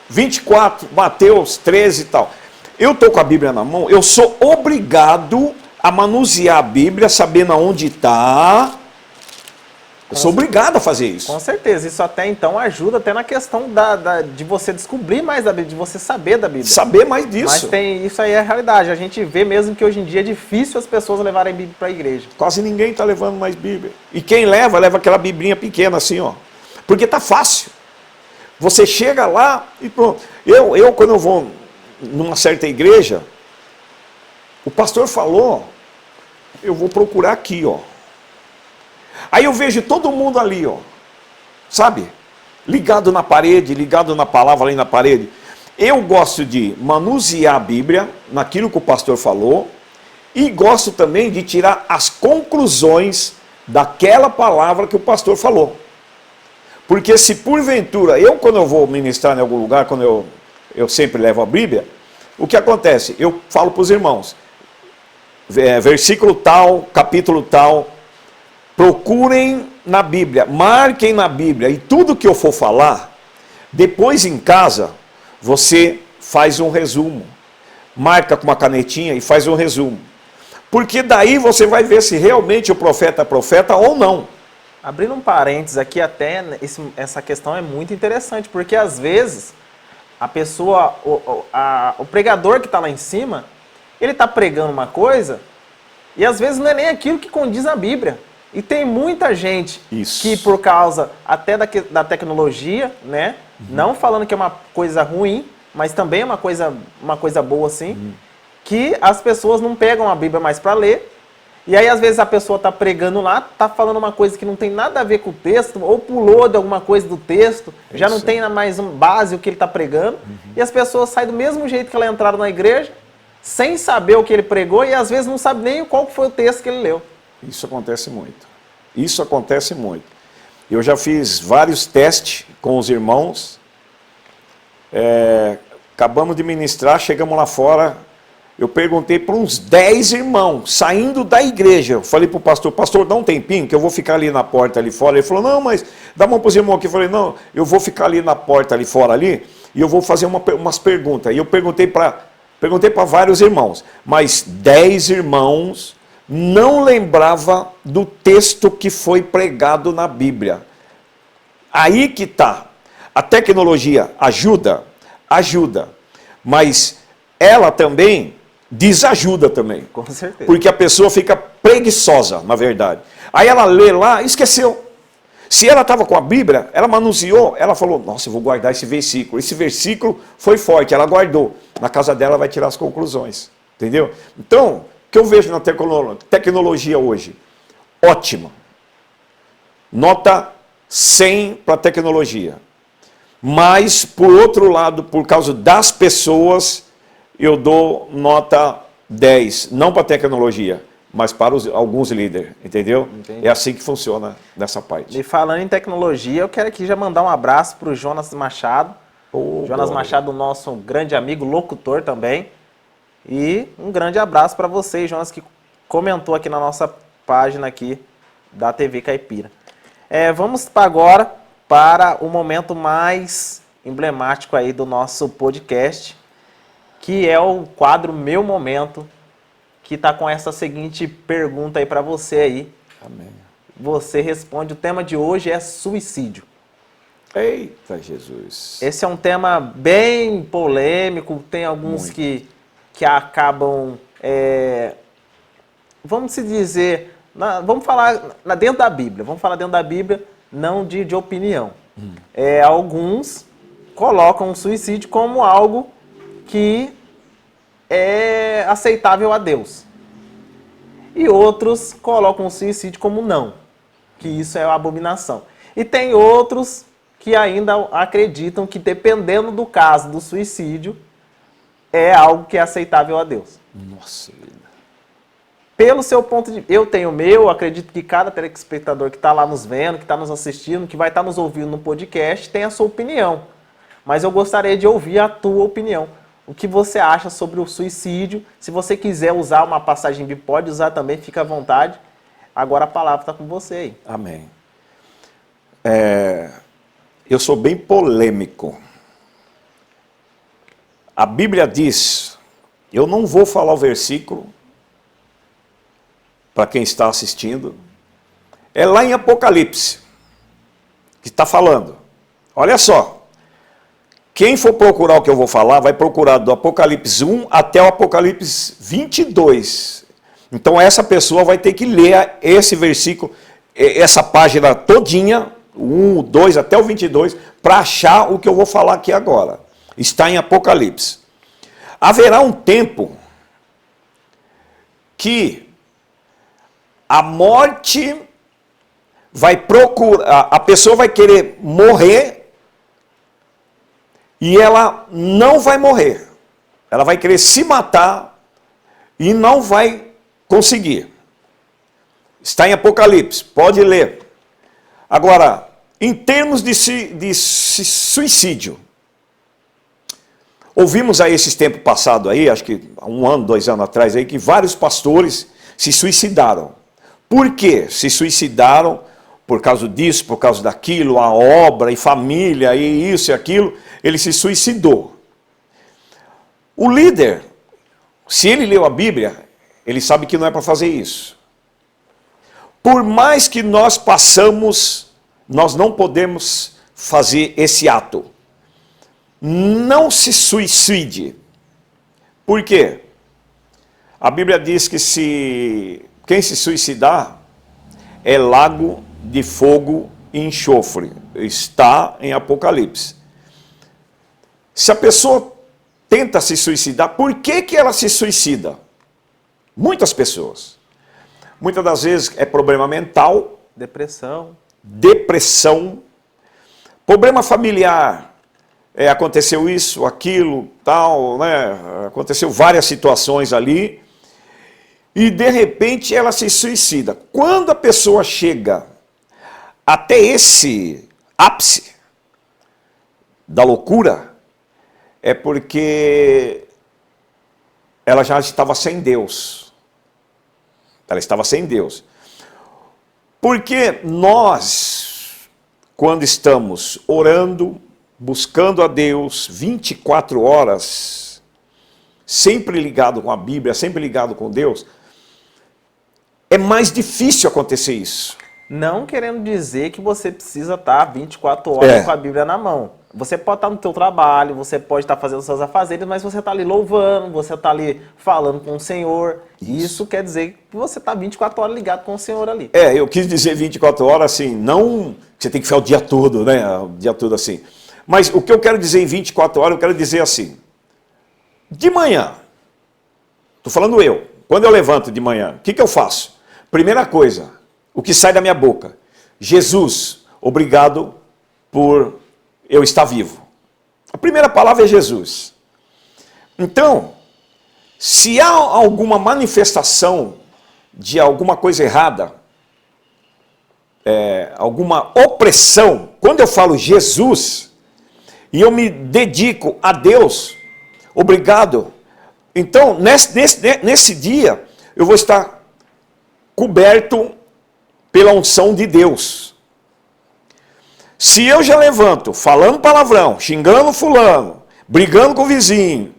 24, Mateus 13 e tal. Eu estou com a Bíblia na mão, eu sou obrigado a manusear a Bíblia, sabendo aonde está. Eu sou obrigado a fazer isso. Com certeza, isso até então ajuda até na questão de você descobrir mais da Bíblia, de você saber da Bíblia. Saber mais disso. Mas isso aí é a realidade. A gente vê mesmo que hoje em dia é difícil as pessoas levarem a Bíblia para a igreja. Quase ninguém está levando mais Bíblia. E quem leva aquela biblinha pequena assim, ó. Porque está fácil. Você chega lá e pronto. Eu quando eu vou numa certa igreja, o pastor falou, eu vou procurar aqui, ó. Aí eu vejo todo mundo ali, ó, sabe? Ligado na parede, ligado na palavra ali na parede. Eu gosto de manusear a Bíblia, naquilo que o pastor falou, e gosto também de tirar as conclusões daquela palavra que o pastor falou. Porque se porventura, quando eu vou ministrar em algum lugar, quando eu sempre levo a Bíblia, o que acontece? Eu falo para os irmãos, versículo tal, capítulo tal, procurem na Bíblia, marquem na Bíblia, e tudo que eu for falar, depois em casa, você faz um resumo. Marca com uma canetinha e faz um resumo. Porque daí você vai ver se realmente o profeta é profeta ou não. Abrindo um parênteses aqui, até essa questão é muito interessante, porque às vezes a pessoa, o pregador que está lá em cima, ele está pregando uma coisa e às vezes não é nem aquilo que condiz a Bíblia. E tem muita gente que por causa até da tecnologia, né, não falando que é uma coisa ruim, mas também é uma coisa boa assim, que as pessoas não pegam a Bíblia mais para ler. E aí, às vezes, a pessoa está pregando lá, está falando uma coisa que não tem nada a ver com o texto, ou pulou de alguma coisa do texto, já não tem mais base o que ele está pregando, e as pessoas saem do mesmo jeito que elas entraram na igreja, sem saber o que ele pregou, e às vezes não sabe nem qual foi o texto que ele leu. Isso acontece muito. Isso acontece muito. Eu já fiz vários testes com os irmãos, acabamos de ministrar, chegamos lá fora. Eu perguntei para uns 10 irmãos, saindo da igreja. Eu falei para o pastor, pastor, dá um tempinho que eu vou ficar ali na porta ali fora. Ele falou, não, mas dá a mão para os irmãos aqui. Eu falei, não, eu vou ficar ali na porta ali fora ali, e eu vou fazer umas perguntas. E eu perguntei para vários irmãos, mas 10 irmãos não lembrava do texto que foi pregado na Bíblia. Aí que está. A tecnologia ajuda? Ajuda. Mas ela também desajuda também. Com certeza. Porque a pessoa fica preguiçosa, na verdade. Aí ela lê lá e esqueceu. Se ela estava com a Bíblia, ela manuseou, ela falou, nossa, eu vou guardar esse versículo. Esse versículo foi forte, ela guardou. Na casa dela vai tirar as conclusões. Entendeu? Então, o que eu vejo na tecnologia hoje? Ótima. Nota 100 para a tecnologia. Mas, por outro lado, por causa das pessoas, eu dou nota 10. Não para a tecnologia, mas para alguns líderes. Entendeu? Entendi. É assim que funciona nessa parte. E falando em tecnologia, eu quero aqui já mandar um abraço para o Jonas Machado. Jonas Machado, nosso grande amigo, locutor também. E um grande abraço para você, Jonas, que comentou aqui na nossa página aqui da TV Caipira. Vamos agora para o momento mais emblemático aí do nosso podcast, que é o quadro Meu Momento, que está com essa seguinte pergunta aí para você aí. Amém. Você responde, o tema de hoje é suicídio. Eita Jesus. Esse é um tema bem polêmico, tem alguns que acabam, vamos se dizer, vamos falar dentro da Bíblia, não de opinião. Alguns colocam o suicídio como algo que é aceitável a Deus. E outros colocam o suicídio como não, que isso é uma abominação. E tem outros que ainda acreditam que, dependendo do caso do suicídio, é algo que é aceitável a Deus. Nossa vida. Pelo seu ponto de vista, eu tenho o meu, acredito que cada telespectador que está lá nos vendo, que está nos assistindo, que vai estar nos ouvindo no podcast, tem a sua opinião. Mas eu gostaria de ouvir a tua opinião. O que você acha sobre o suicídio? Se você quiser usar uma passagem bíblica, pode usar também, fica à vontade. Agora a palavra está com você aí. Amém. Eu sou bem polêmico. A Bíblia diz, eu não vou falar o versículo, para quem está assistindo, é lá em Apocalipse, que está falando. Olha só, quem for procurar o que eu vou falar, vai procurar do Apocalipse 1 até o Apocalipse 22. Então essa pessoa vai ter que ler esse versículo, essa página todinha, 1, 2 até o 22, para achar o que eu vou falar aqui agora. Está em Apocalipse. Haverá um tempo que a morte vai procurar, a pessoa vai querer morrer e ela não vai morrer. Ela vai querer se matar e não vai conseguir. Está em Apocalipse, pode ler. Agora, em termos de suicídio, ouvimos aí esses tempos passados aí, acho que há 1 ano, 2 anos atrás aí, que vários pastores se suicidaram. Por quê? Se suicidaram por causa disso, por causa daquilo, a obra e família e isso e aquilo, ele se suicidou. O líder, se ele leu a Bíblia, ele sabe que não é para fazer isso. Por mais que nós passamos, nós não podemos fazer esse ato. Não se suicide. Por quê? A Bíblia diz que quem se suicidar é lago de fogo e enxofre. Está em Apocalipse. Se a pessoa tenta se suicidar, por que ela se suicida? Muitas pessoas. Muitas das vezes é problema mental. Depressão, problema familiar. Aconteceu isso, aquilo, tal, né? Aconteceu várias situações ali. E de repente ela se suicida. Quando a pessoa chega até esse ápice da loucura, é porque ela já estava sem Deus. Ela estava sem Deus. Porque nós, quando estamos orando, buscando a Deus 24 horas, sempre ligado com a Bíblia, sempre ligado com Deus, é mais difícil acontecer isso. Não querendo dizer que você precisa estar 24 horas com a Bíblia na mão. Você pode estar no teu trabalho, você pode estar fazendo seus afazeres, mas você está ali louvando, você está ali falando com o Senhor. Isso quer dizer que você está 24 horas ligado com o Senhor ali. Eu quis dizer 24 horas assim, não que você tem que ficar o dia todo, né? O dia todo assim. Mas o que eu quero dizer em 24 horas, eu quero dizer assim, de manhã, estou falando eu, quando eu levanto de manhã, o que eu faço? Primeira coisa, o que sai da minha boca, Jesus, obrigado por eu estar vivo. A primeira palavra é Jesus. Então, se há alguma manifestação de alguma coisa errada, alguma opressão, quando eu falo Jesus, e eu me dedico a Deus, obrigado. Então, nesse dia, eu vou estar coberto pela unção de Deus. Se eu já levanto falando palavrão, xingando fulano, brigando com o vizinho,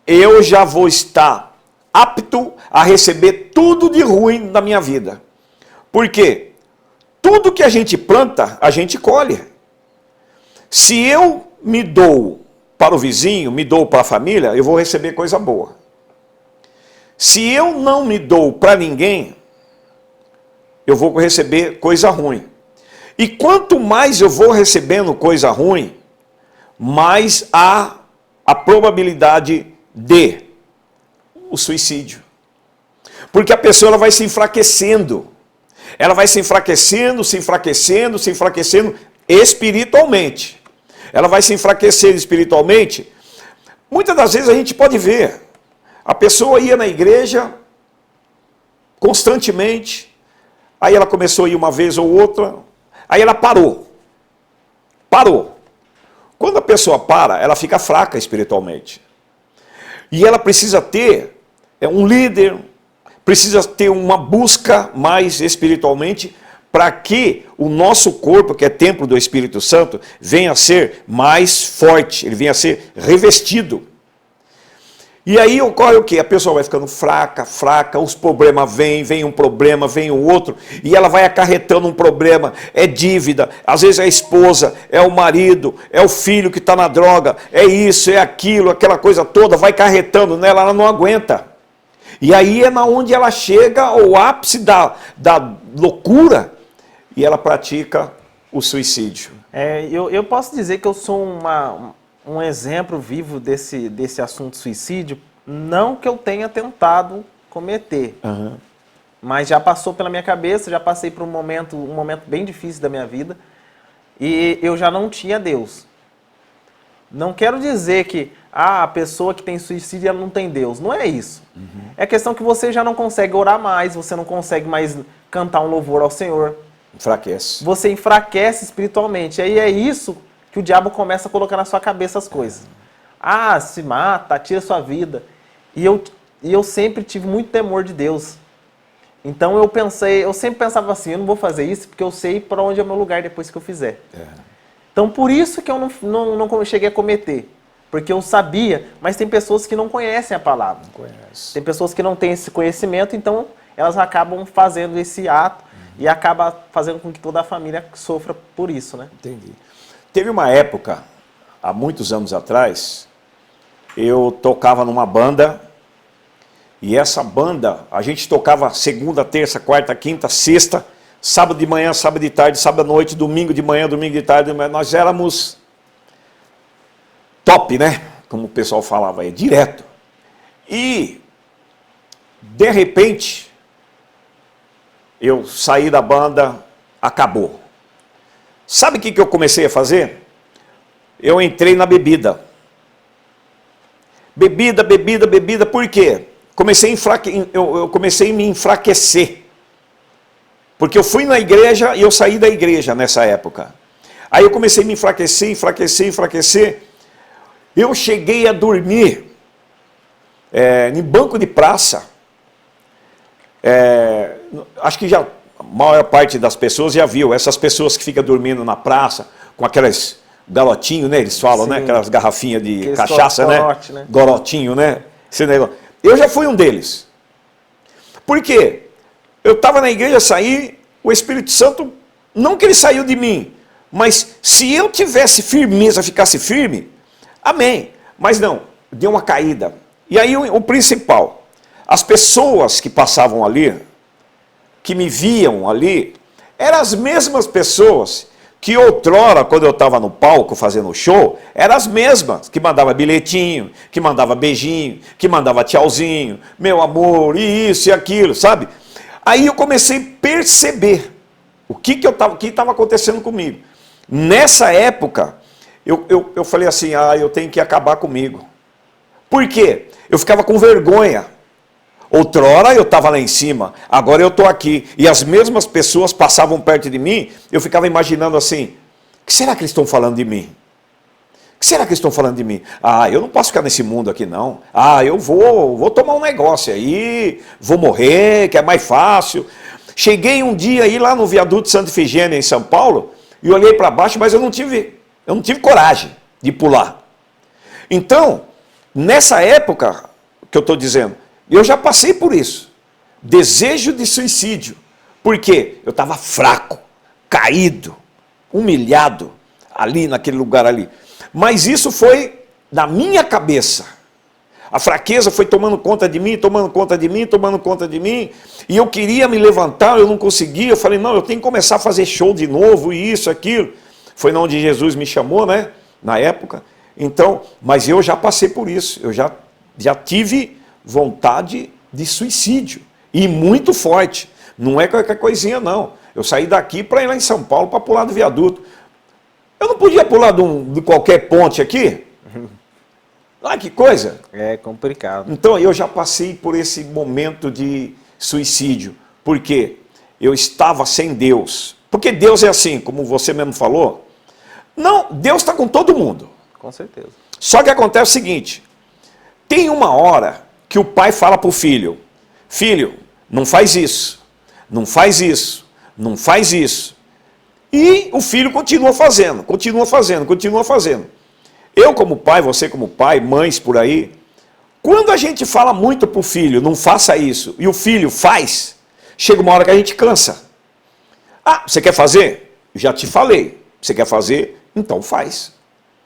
eu já vou estar apto a receber tudo de ruim na minha vida. Por quê? Tudo que a gente planta, a gente colhe. Se eu me dou para o vizinho, me dou para a família, eu vou receber coisa boa. Se eu não me dou para ninguém, eu vou receber coisa ruim. E quanto mais eu vou recebendo coisa ruim, mais há a probabilidade de o suicídio. Porque a pessoa ela vai se enfraquecendo. Ela vai se enfraquecendo, se enfraquecendo, se enfraquecendo espiritualmente. Ela vai se enfraquecer espiritualmente. Muitas das vezes a gente pode ver. A pessoa ia na igreja constantemente. Aí ela começou a ir uma vez ou outra. Aí ela parou. Parou. Quando a pessoa para, ela fica fraca espiritualmente. E ela precisa ter um líder, precisa ter uma busca mais espiritualmente para que o nosso corpo, que é templo do Espírito Santo, venha a ser mais forte, ele venha a ser revestido. E aí ocorre o quê? A pessoa vai ficando fraca, os problemas vem um problema, vem o outro, e ela vai acarretando um problema, é dívida, às vezes é a esposa, é o marido, é o filho que está na droga, é isso, é aquilo, aquela coisa toda, vai carretando nela, ela não aguenta. E aí é na onde ela chega ao ápice da loucura, e ela pratica o suicídio. Eu posso dizer que eu sou um exemplo vivo desse assunto suicídio, não que eu tenha tentado cometer, mas já passou pela minha cabeça, já passei por um momento bem difícil da minha vida, e eu já não tinha Deus. Não quero dizer que a pessoa que tem suicídio ela não tem Deus, não é isso. É questão que você já não consegue orar mais, você não consegue mais cantar um louvor ao Senhor. Enfraquece. Você enfraquece espiritualmente, aí é isso que o diabo começa a colocar na sua cabeça as coisas. Se mata, tira sua vida. E eu sempre tive muito temor de Deus. Então eu sempre pensava assim, eu não vou fazer isso porque eu sei para onde é o meu lugar depois que eu fizer. Então por isso que eu não cheguei a cometer. Porque eu sabia, mas tem pessoas que não conhecem a palavra. Tem pessoas que não têm esse conhecimento, então elas acabam fazendo esse ato e acaba fazendo com que toda a família sofra por isso, né? Entendi. Teve uma época, há muitos anos atrás, eu tocava numa banda, e essa banda, a gente tocava segunda, terça, quarta, quinta, sexta, sábado de manhã, sábado de tarde, sábado à noite, domingo de manhã, domingo de tarde, nós éramos top, né? Como o pessoal falava aí, direto. E, de repente, eu saí da banda, acabou. Sabe o que eu comecei a fazer? Eu entrei na bebida. Bebida, por quê? Eu comecei a me enfraquecer. Porque eu fui na igreja e eu saí da igreja nessa época. Aí eu comecei a me enfraquecer. Eu cheguei a dormir em banco de praça. Acho que já a maior parte das pessoas já viu. Essas pessoas que ficam dormindo na praça com aquelas galotinhos, né? Eles falam, né? Aquelas garrafinhas de Aqueles cachaça, gorote, né? Gorotinho, né? Esse negócio. Eu já fui um deles. Por quê? eu estava na igreja, saí, o Espírito Santo, não que ele saiu de mim, mas se eu tivesse firmeza, ficasse firme, amém. Mas não, deu uma caída. E aí o principal, as pessoas que passavam ali, que me viam ali, eram as mesmas pessoas que outrora, quando eu estava no palco fazendo show, eram as mesmas, que mandava bilhetinho, que mandava beijinho, que mandava tchauzinho, meu amor, e isso e aquilo, sabe? Aí eu comecei a perceber o que estava acontecendo comigo. Nessa época, eu falei assim, eu tenho que acabar comigo. Por quê? Eu ficava com vergonha. Outrora eu estava lá em cima, agora eu estou aqui. E as mesmas pessoas passavam perto de mim, eu ficava imaginando assim, o que será que eles estão falando de mim? O que será que eles estão falando de mim? Eu não posso ficar nesse mundo aqui não. Eu vou tomar um negócio aí, vou morrer, que é mais fácil. Cheguei um dia aí lá no viaduto Santa Efigênia, em São Paulo, e olhei para baixo, mas eu não tive coragem de pular. Então, nessa época que eu estou dizendo, eu já passei por isso. Desejo de suicídio. Por quê? Eu estava fraco, caído, humilhado, ali naquele lugar ali. Mas isso foi na minha cabeça. A fraqueza foi tomando conta de mim, tomando conta de mim, tomando conta de mim. E eu queria me levantar, eu não conseguia. Eu falei, não, eu tenho que começar a fazer show de novo, e isso, aquilo. Foi onde Jesus me chamou, né? Na época. Então, mas eu já passei por isso. Eu já tive vontade de suicídio. E muito forte. Não é qualquer coisinha, não. Eu saí daqui para ir lá em São Paulo para pular do viaduto. Eu não podia pular de qualquer ponte aqui? Que coisa. É complicado. Então eu já passei por esse momento de suicídio. Por quê? Eu estava sem Deus. Porque Deus é assim, como você mesmo falou. Não, Deus está com todo mundo. Com certeza. Só que acontece o seguinte. Tem uma hora que o pai fala para o filho. Filho, não faz isso. Não faz isso. Não faz isso. E o filho continua fazendo, continua fazendo, continua fazendo. Eu como pai, você como pai, mães por aí, quando a gente fala muito para o filho, não faça isso, e o filho faz, chega uma hora que a gente cansa. Você quer fazer? Já te falei. Você quer fazer? Então faz.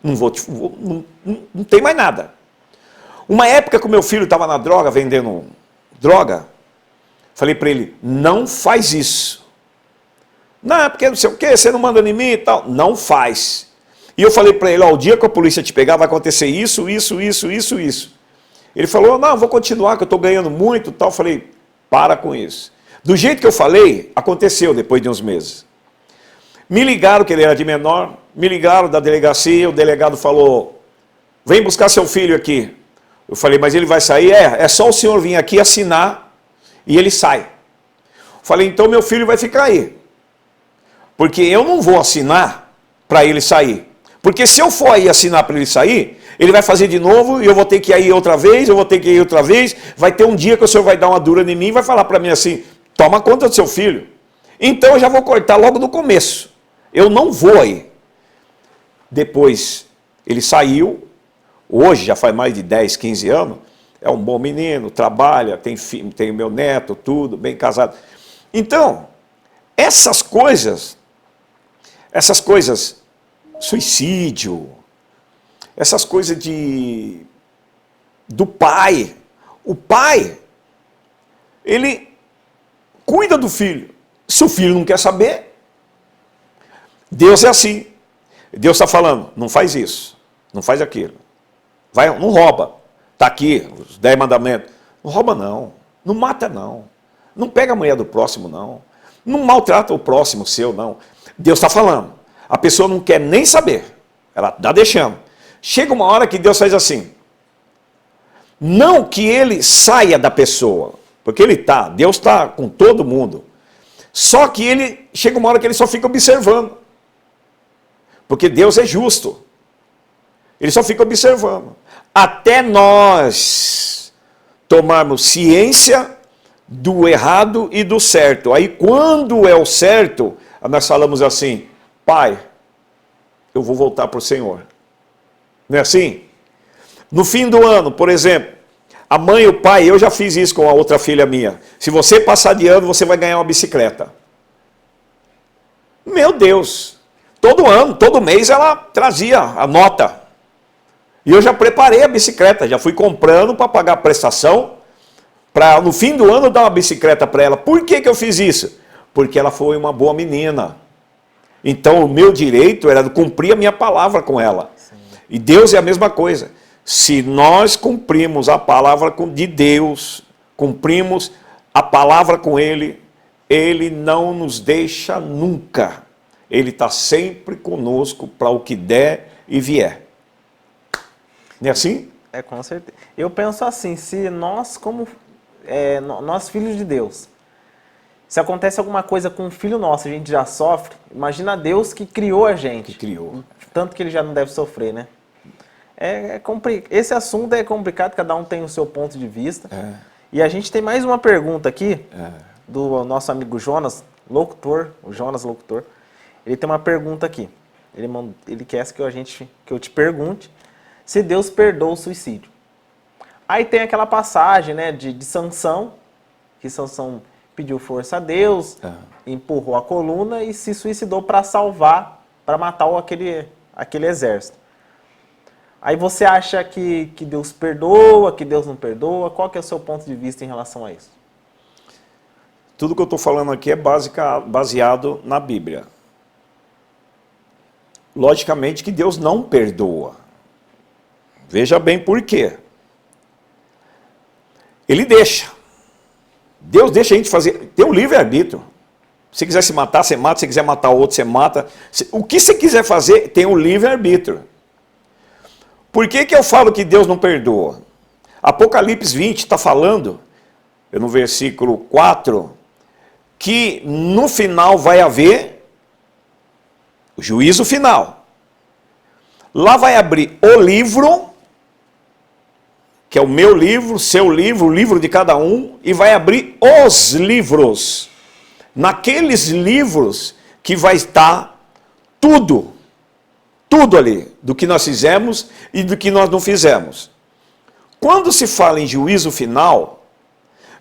Não tem mais nada. Uma época que o meu filho estava na droga, vendendo droga, falei para ele, não faz isso. Não, porque não sei o quê, você não manda em mim e tal. Não faz. E eu falei para ele, o dia que a polícia te pegar vai acontecer isso. Ele falou, não, vou continuar, que eu estou ganhando muito e tal. Eu falei, para com isso. Do jeito que eu falei, aconteceu depois de uns meses. Me ligaram que ele era de menor, me ligaram da delegacia, o delegado falou, vem buscar seu filho aqui. Eu falei, mas ele vai sair? É só o senhor vir aqui assinar e ele sai. Falei, então meu filho vai ficar aí. Porque eu não vou assinar para ele sair. Porque se eu for aí assinar para ele sair, ele vai fazer de novo e eu vou ter que ir outra vez, vai ter um dia que o senhor vai dar uma dura em mim e vai falar para mim assim, toma conta do seu filho. Então eu já vou cortar logo no começo. Eu não vou aí. Depois ele saiu, hoje já faz mais de 10, 15 anos, é um bom menino, trabalha, tem filho, tem meu neto, tudo, bem casado. Então, essas coisas, suicídio, essas coisas do pai. O pai, ele cuida do filho. Se o filho não quer saber, Deus é assim. Deus está falando, não faz isso, não faz aquilo. Não rouba. Está aqui, os 10 mandamentos. Não rouba não, não mata não, não pega a mulher do próximo não, não maltrata o próximo seu não. Deus está falando. A pessoa não quer nem saber. Ela está deixando. Chega uma hora que Deus faz assim. Não que ele saia da pessoa. Porque Deus está com todo mundo. Só que chega uma hora que ele só fica observando. Porque Deus é justo. Ele só fica observando. Até nós tomarmos ciência do errado e do certo. Aí quando é o certo, nós falamos assim, Pai, eu vou voltar para o Senhor. Não é assim? No fim do ano, por exemplo, A mãe e o pai, eu já fiz isso com a outra filha minha. Se você passar de ano, você vai ganhar uma bicicleta. Meu Deus! Todo ano, todo mês ela trazia a nota. E eu já preparei a bicicleta, já fui comprando para pagar a prestação, para no fim do ano dar uma bicicleta para ela. Por que eu fiz isso? Porque ela foi uma boa menina. Então o meu direito era cumprir a minha palavra com ela. Sim. E Deus é a mesma coisa. Se nós cumprimos a palavra de Deus, cumprimos a palavra com Ele, Ele não nos deixa nunca. Ele está sempre conosco para o que der e vier. Não é assim? É, com certeza. Eu penso assim, se nós, como nós filhos de Deus, se acontece alguma coisa com um filho nosso, a gente já sofre, imagina Deus que criou a gente. Que criou. Tanto que ele já não deve sofrer, né? Esse assunto é complicado, cada um tem o seu ponto de vista. É. E a gente tem mais uma pergunta aqui, do nosso amigo Jonas, locutor, o Jonas, locutor. Ele tem uma pergunta aqui. Ele quer que eu te pergunte se Deus perdoa o suicídio. Aí tem aquela passagem, né, de Sansão, que Sansão pediu força a Deus, empurrou a coluna e se suicidou para salvar, para matar aquele exército. Aí você acha que Deus perdoa, que Deus não perdoa? Qual que é o seu ponto de vista em relação a isso? Tudo que eu estou falando aqui é baseado na Bíblia. Logicamente que Deus não perdoa. Veja bem por quê. Ele deixa. Deus deixa a gente fazer. Tem o livre-arbítrio. Se quiser se matar, você mata. Se quiser matar o outro, você mata. O que você quiser fazer, tem o livre-arbítrio. Por que eu falo que Deus não perdoa? Apocalipse 20 está falando, no versículo 4, que no final vai haver o juízo final. Lá vai abrir o livro, que é o meu livro, o seu livro, o livro de cada um, e vai abrir os livros. Naqueles livros que vai estar tudo ali, do que nós fizemos e do que nós não fizemos. Quando se fala em juízo final,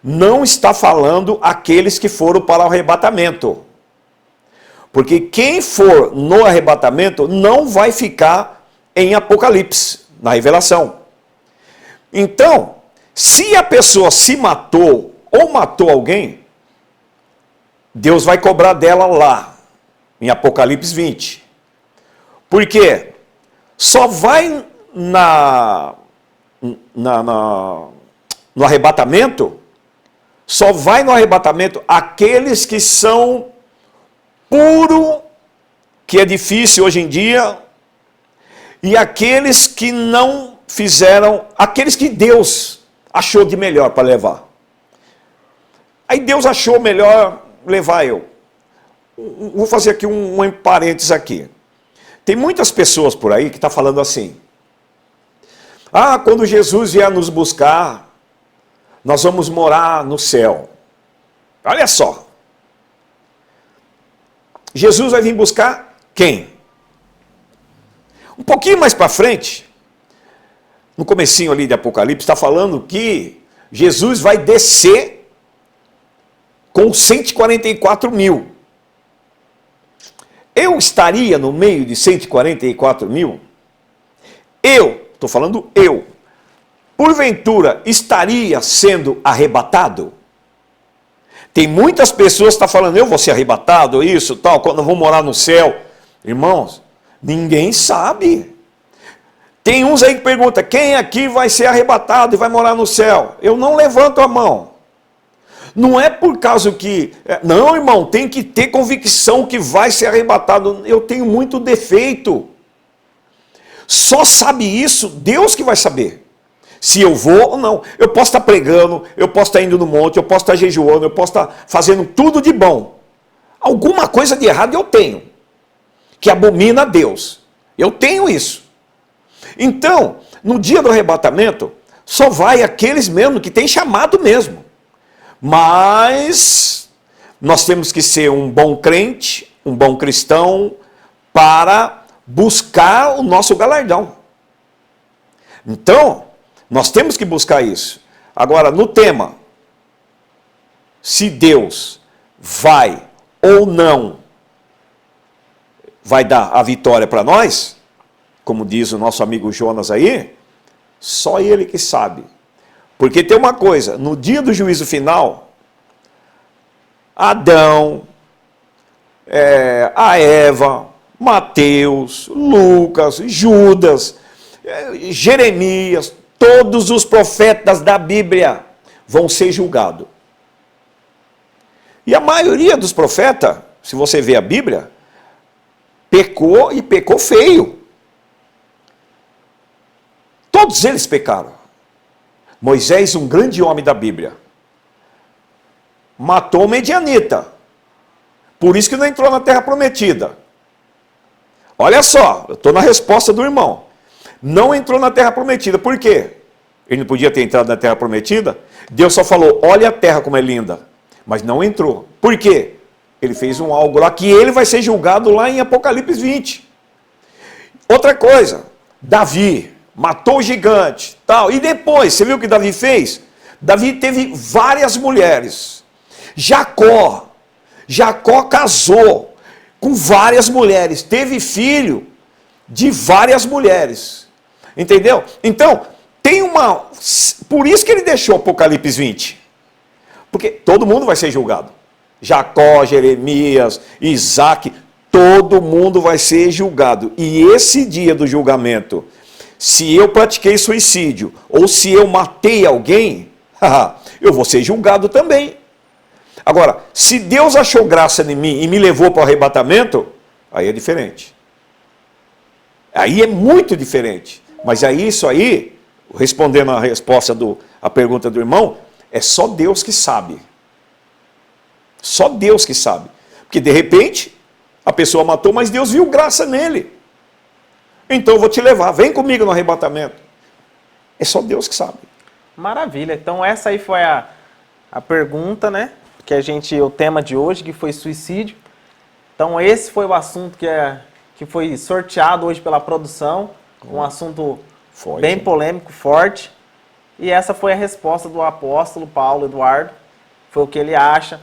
não está falando aqueles que foram para o arrebatamento. Porque quem for no arrebatamento não vai ficar em Apocalipse, na Revelação. Então, se a pessoa se matou ou matou alguém, Deus vai cobrar dela lá, em Apocalipse 20. Por quê? Só vai no arrebatamento, só vai no arrebatamento aqueles que são puro, que é difícil hoje em dia, e aqueles que não fizeram, aqueles que Deus achou de melhor para levar. Aí Deus achou melhor levar eu. Vou fazer aqui um parênteses aqui. Tem muitas pessoas por aí que estão falando assim: quando Jesus vier nos buscar, nós vamos morar no céu. Olha só. Jesus vai vir buscar quem? Um pouquinho mais para frente, no comecinho ali de Apocalipse, está falando que Jesus vai descer com 144 mil. Eu estaria no meio de 144 mil? Estou falando eu, porventura estaria sendo arrebatado? Tem muitas pessoas que estão falando, eu vou ser arrebatado, isso, tal, quando eu vou morar no céu. Irmãos, ninguém sabe. Tem uns aí que perguntam, quem aqui vai ser arrebatado e vai morar no céu? Eu não levanto a mão. Não é por causa que... Não, irmão, tem que ter convicção que vai ser arrebatado. Eu tenho muito defeito. Só sabe isso Deus que vai saber. Se eu vou ou não. Eu posso estar pregando, eu posso estar indo no monte, eu posso estar jejuando, eu posso estar fazendo tudo de bom. Alguma coisa de errado eu tenho, que abomina a Deus. Eu tenho isso. Então, no dia do arrebatamento, só vai aqueles mesmo que têm chamado mesmo. Mas nós temos que ser um bom crente, um bom cristão, para buscar o nosso galardão. Então, nós temos que buscar isso. Agora, no tema, se Deus vai ou não vai dar a vitória para nós, como diz o nosso amigo Jonas aí, só ele que sabe. Porque tem uma coisa, no dia do juízo final, Adão, a Eva, Mateus, Lucas, Judas, Jeremias, todos os profetas da Bíblia vão ser julgados. E a maioria dos profetas, se você vê a Bíblia, pecou e pecou feio. Todos eles pecaram. Moisés, um grande homem da Bíblia, matou Medianita. Por isso que não entrou na terra prometida. Olha só, eu estou na resposta do irmão. Não entrou na terra prometida. Por quê? Ele não podia ter entrado na terra prometida? Deus só falou, olha a terra como é linda. Mas não entrou. Por quê? Ele fez um algo lá que ele vai ser julgado lá em Apocalipse 20. Outra coisa, Davi matou o gigante, tal. E depois, você viu o que Davi fez? Davi teve várias mulheres. Jacó casou com várias mulheres, teve filho de várias mulheres. Entendeu? Então, tem uma... Por isso que ele deixou Apocalipse 20. Porque todo mundo vai ser julgado. Jacó, Jeremias, Isaac, todo mundo vai ser julgado. E esse dia do julgamento, se eu pratiquei suicídio, ou se eu matei alguém, eu vou ser julgado também. Agora, se Deus achou graça em mim e me levou para o arrebatamento, aí é diferente. Aí é muito diferente. Mas aí, isso aí, respondendo a resposta a pergunta do irmão, é só Deus que sabe. Só Deus que sabe. Porque de repente, a pessoa matou, mas Deus viu graça nele. Então eu vou te levar, vem comigo no arrebatamento. É só Deus que sabe. Maravilha. Então essa aí foi a pergunta, né? O tema de hoje, que foi suicídio. Então esse foi o assunto que foi sorteado hoje pela produção. Um assunto forte, bem polêmico, forte. E essa foi a resposta do apóstolo Paulo Eduardo. Foi o que ele acha.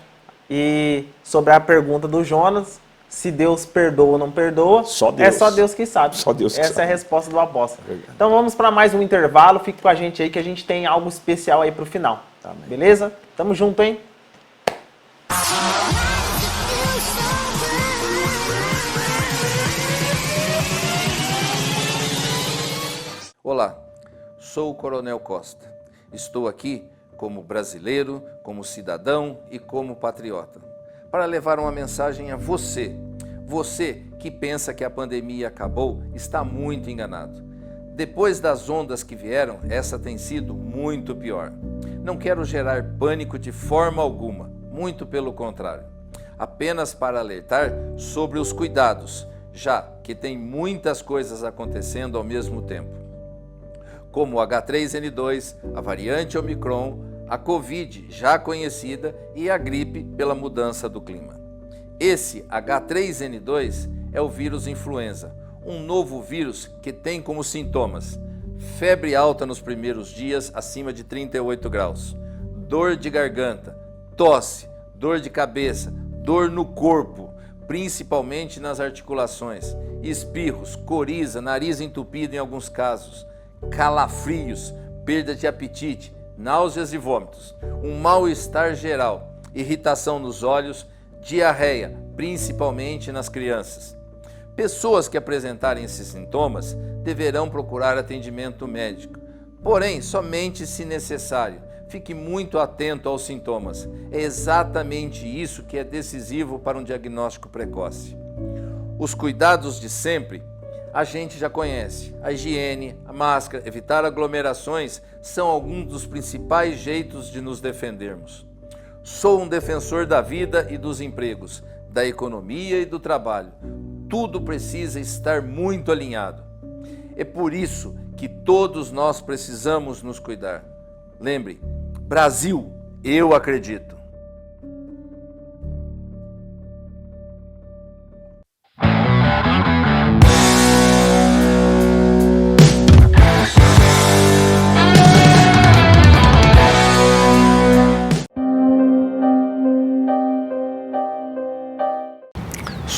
E sobre a pergunta do Jonas, se Deus perdoa ou não perdoa, só Deus. É só Deus que sabe. Só Deus que Essa sabe. é a resposta do apóstolo. Então vamos para mais um intervalo. Fique com a gente aí que a gente tem algo especial aí para o final. Amém. Beleza? Tamo junto, hein? Olá, sou o Coronel Costa. Estou aqui como brasileiro, como cidadão e como patriota, para levar uma mensagem a você. Você que pensa que a pandemia acabou, está muito enganado. Depois das ondas que vieram, essa tem sido muito pior. Não quero gerar pânico de forma alguma, muito pelo contrário. Apenas para alertar sobre os cuidados, já que tem muitas coisas acontecendo ao mesmo tempo, como o H3N2, a variante Omicron, a Covid já conhecida e a gripe pela mudança do clima. Esse H3N2 é o vírus influenza, um novo vírus que tem como sintomas febre alta nos primeiros dias acima de 38 graus, dor de garganta, tosse, dor de cabeça, dor no corpo, principalmente nas articulações, espirros, coriza, nariz entupido em alguns casos, calafrios, perda de apetite, náuseas e vômitos, um mal-estar geral, irritação nos olhos, diarreia, principalmente nas crianças. Pessoas que apresentarem esses sintomas deverão procurar atendimento médico, porém, somente se necessário. Fique muito atento aos sintomas. É exatamente isso que é decisivo para um diagnóstico precoce. Os cuidados de sempre a gente já conhece. A higiene, a máscara, evitar aglomerações são alguns dos principais jeitos de nos defendermos. Sou um defensor da vida e dos empregos, da economia e do trabalho. Tudo precisa estar muito alinhado. É por isso que todos nós precisamos nos cuidar. Lembre, Brasil, eu acredito.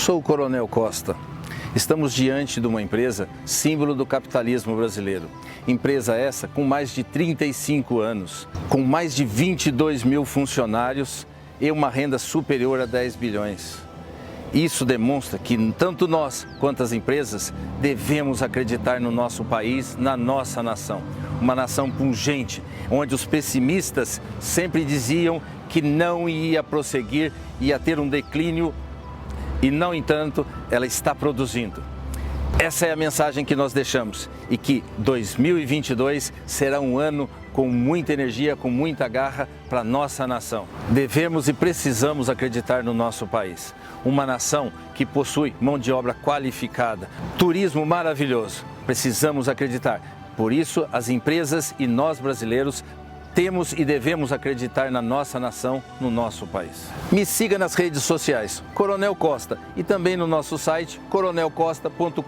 sou o Coronel Costa. Estamos diante de uma empresa símbolo do capitalismo brasileiro. Empresa essa com mais de 35 anos, com mais de 22 mil funcionários e uma renda superior a 10 bilhões. Isso demonstra que tanto nós quanto as empresas devemos acreditar no nosso país, na nossa nação. Uma nação pungente, onde os pessimistas sempre diziam que não ia prosseguir, ia ter um declínio e, no entanto, ela está produzindo. Essa é a mensagem que nós deixamos e que 2022 será um ano com muita energia, com muita garra para a nossa nação. Devemos e precisamos acreditar no nosso país. Uma nação que possui mão de obra qualificada, turismo maravilhoso. Precisamos acreditar. Por isso, as empresas e nós brasileiros temos e devemos acreditar na nossa nação, no nosso país. Me siga nas redes sociais, Coronel Costa, e também no nosso site, coronelcosta.com.br.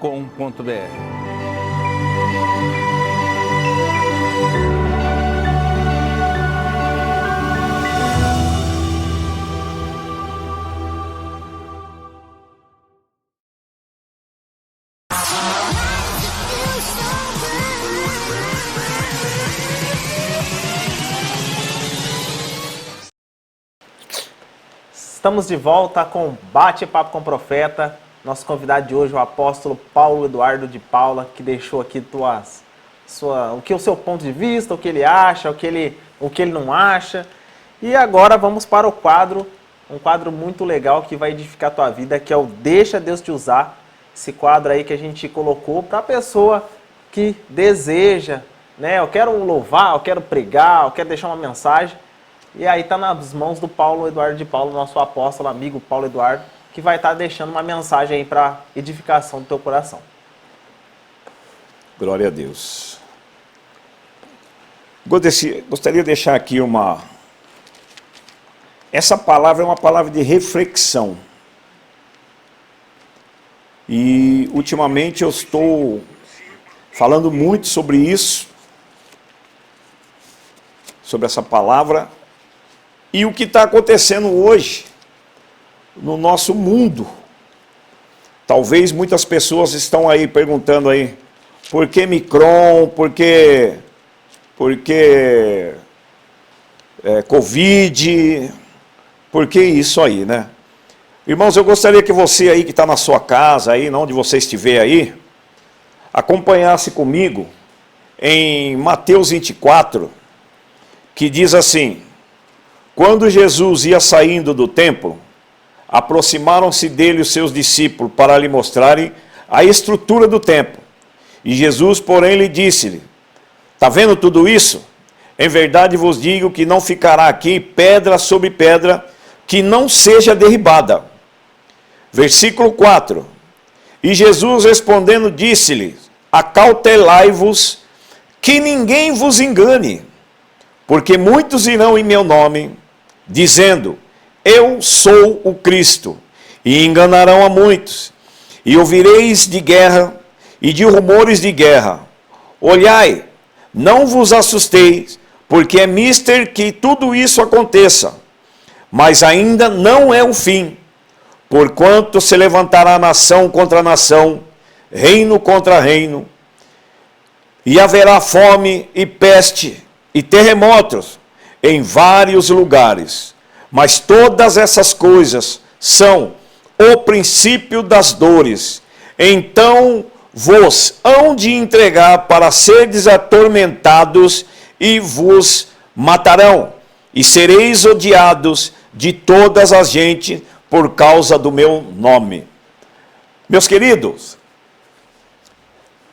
Estamos de volta com Bate-Papo com o Profeta. Nosso convidado de hoje é o apóstolo Paulo Eduardo de Paula, que deixou aqui o seu ponto de vista, o que ele acha, o que ele não acha. E agora vamos para o quadro, um quadro muito legal que vai edificar a tua vida, que é o Deixa Deus Te Usar. Esse quadro aí que a gente colocou para a pessoa que deseja, né? Eu quero louvar, eu quero pregar, eu quero deixar uma mensagem. E aí está nas mãos do Paulo Eduardo de Paula, nosso apóstolo, amigo Paulo Eduardo, que vai estar deixando uma mensagem aí para edificação do teu coração. Glória a Deus. Gostaria de deixar aqui Essa palavra é uma palavra de reflexão. E ultimamente eu estou falando muito sobre isso, sobre essa palavra. E o que está acontecendo hoje no nosso mundo. Talvez muitas pessoas estão aí perguntando aí, por que Micron, por que Covid, por que isso aí, né? Irmãos, eu gostaria que você aí que está na sua casa, aí, onde você estiver aí, acompanhasse comigo em Mateus 24, que diz assim: quando Jesus ia saindo do templo, aproximaram-se dele os seus discípulos para lhe mostrarem a estrutura do templo. E Jesus, porém, lhe disse-lhe: está vendo tudo isso? Em verdade vos digo que não ficará aqui pedra sobre pedra que não seja derribada. Versículo 4. E Jesus respondendo disse-lhe: acautelai-vos que ninguém vos engane, porque muitos irão em meu nome, dizendo, eu sou o Cristo, e enganarão a muitos. E ouvireis de guerra e de rumores de guerra. Olhai, não vos assusteis, porque é mister que tudo isso aconteça. Mas ainda não é o fim, porquanto se levantará nação contra nação, reino contra reino, e haverá fome e peste e terremotos em vários lugares, mas todas essas coisas são o princípio das dores. Então vos hão de entregar para serdes atormentados e vos matarão, e sereis odiados de todas as gentes por causa do meu nome. Meus queridos,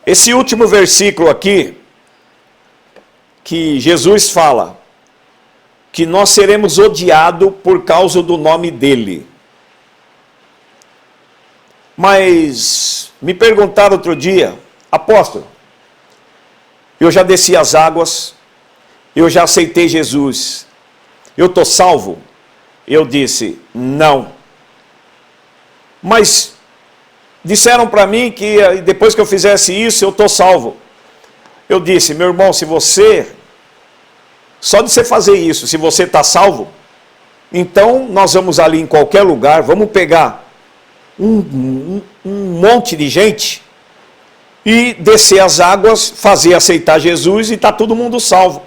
esse último versículo aqui, que Jesus fala que nós seremos odiados por causa do nome dele. Mas me perguntaram outro dia, apóstolo, eu já desci as águas, eu já aceitei Jesus, eu estou salvo? Eu disse, não. Mas disseram para mim que depois que eu fizesse isso, eu estou salvo. Eu disse, meu irmão, só de você fazer isso, se você está salvo, então nós vamos ali em qualquer lugar, vamos pegar um monte de gente e descer as águas, fazer aceitar Jesus e está todo mundo salvo.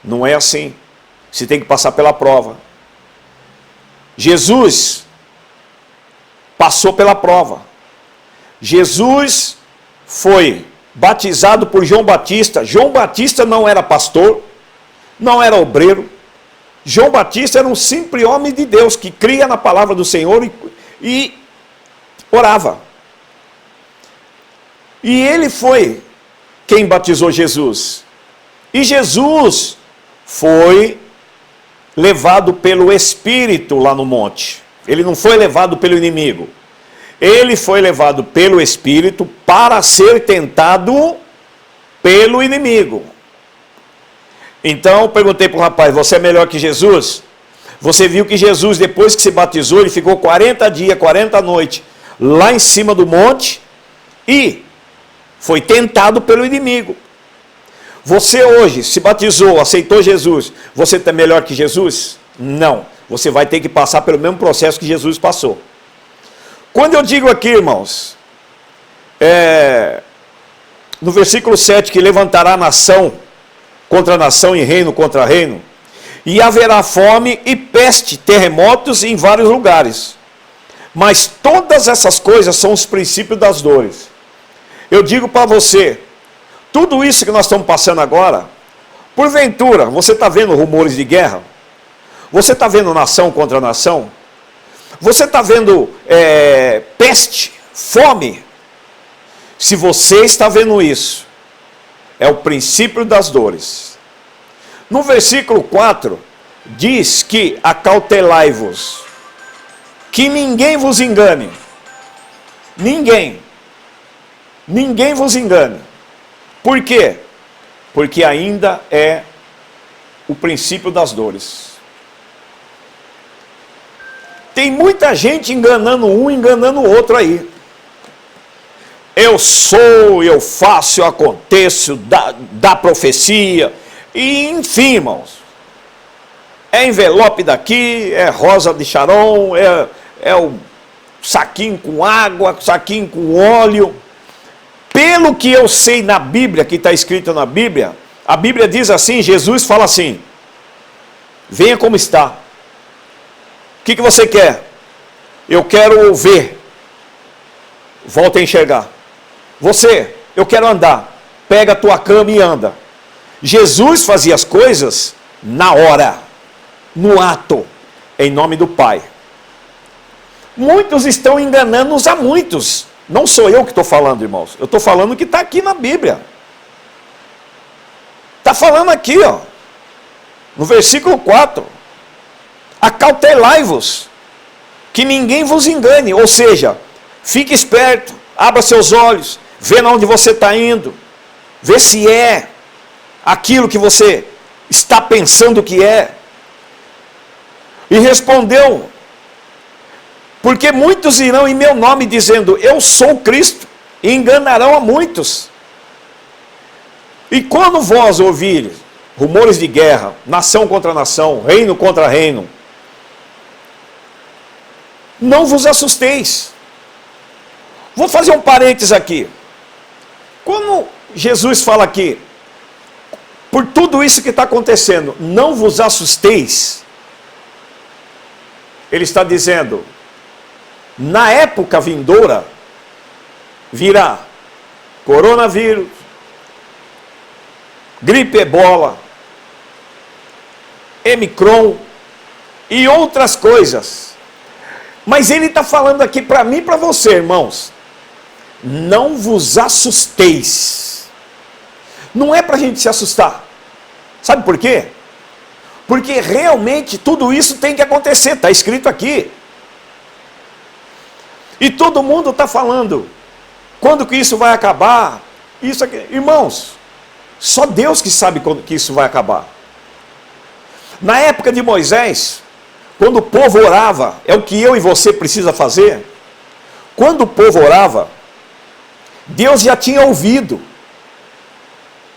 Não é assim. Você tem que passar pela prova. Jesus passou pela prova. Jesus foi batizado por João Batista. João Batista não era pastor, não era obreiro. João Batista era um simples homem de Deus que cria na palavra do Senhor e orava. E ele foi quem batizou Jesus. E Jesus foi levado pelo Espírito lá no monte. Ele não foi levado pelo inimigo. Ele foi levado pelo Espírito para ser tentado pelo inimigo. Então eu perguntei para o rapaz, você é melhor que Jesus? Você viu que Jesus, depois que se batizou, ele ficou 40 dias, 40 noites lá em cima do monte e foi tentado pelo inimigo. Você hoje se batizou, aceitou Jesus, você está melhor que Jesus? Não. Você vai ter que passar pelo mesmo processo que Jesus passou. Quando eu digo aqui, irmãos, no versículo 7, que levantará nação contra nação e reino contra reino, e haverá fome e peste, terremotos em vários lugares. Mas todas essas coisas são os princípios das dores. Eu digo para você, tudo isso que nós estamos passando agora, porventura, você está vendo rumores de guerra? Você está vendo nação contra nação? Você está vendo peste, fome? Se você está vendo isso, é o princípio das dores. No versículo 4, diz que acautelai-vos, que ninguém vos engane. Ninguém vos engane. Por quê? Porque ainda é o princípio das dores. Tem muita gente enganando um, enganando o outro aí. Eu sou, eu faço, eu aconteço, da profecia. E enfim, irmãos. É envelope daqui, é rosa de Sharon, é o saquinho com água, saquinho com óleo. Pelo que eu sei na Bíblia, que está escrito na Bíblia, a Bíblia diz assim, Jesus fala assim, venha como está. O que você quer? Eu quero ver. Volta a enxergar. Você, eu quero andar. Pega a tua cama e anda. Jesus fazia as coisas na hora, no ato, em nome do Pai. Muitos estão enganando-nos a muitos. Não sou eu que estou falando, irmãos. Eu estou falando o que está aqui na Bíblia. Está falando aqui, ó. No versículo 4. Acautelai-vos, que ninguém vos engane. Ou seja, fique esperto, abra seus olhos, vê onde você está indo, vê se é aquilo que você está pensando que é. E respondeu, porque muitos irão em meu nome dizendo, eu sou Cristo, e enganarão a muitos. E quando vós ouvires rumores de guerra, nação contra nação, reino contra reino, não vos assusteis. Vou fazer um parênteses aqui. Quando Jesus fala aqui, por tudo isso que está acontecendo, não vos assusteis, ele está dizendo, na época vindoura, virá coronavírus, gripe ebola, Omicron e outras coisas. Mas ele está falando aqui para mim e para você, irmãos. Não vos assusteis. Não é para a gente se assustar. Sabe por quê? Porque realmente tudo isso tem que acontecer. Está escrito aqui. E todo mundo está falando. Quando que isso vai acabar? Isso aqui. Irmãos, só Deus que sabe quando que isso vai acabar. Na época de Moisés, quando o povo orava, é o que eu e você precisa fazer. Quando o povo orava, Deus já tinha ouvido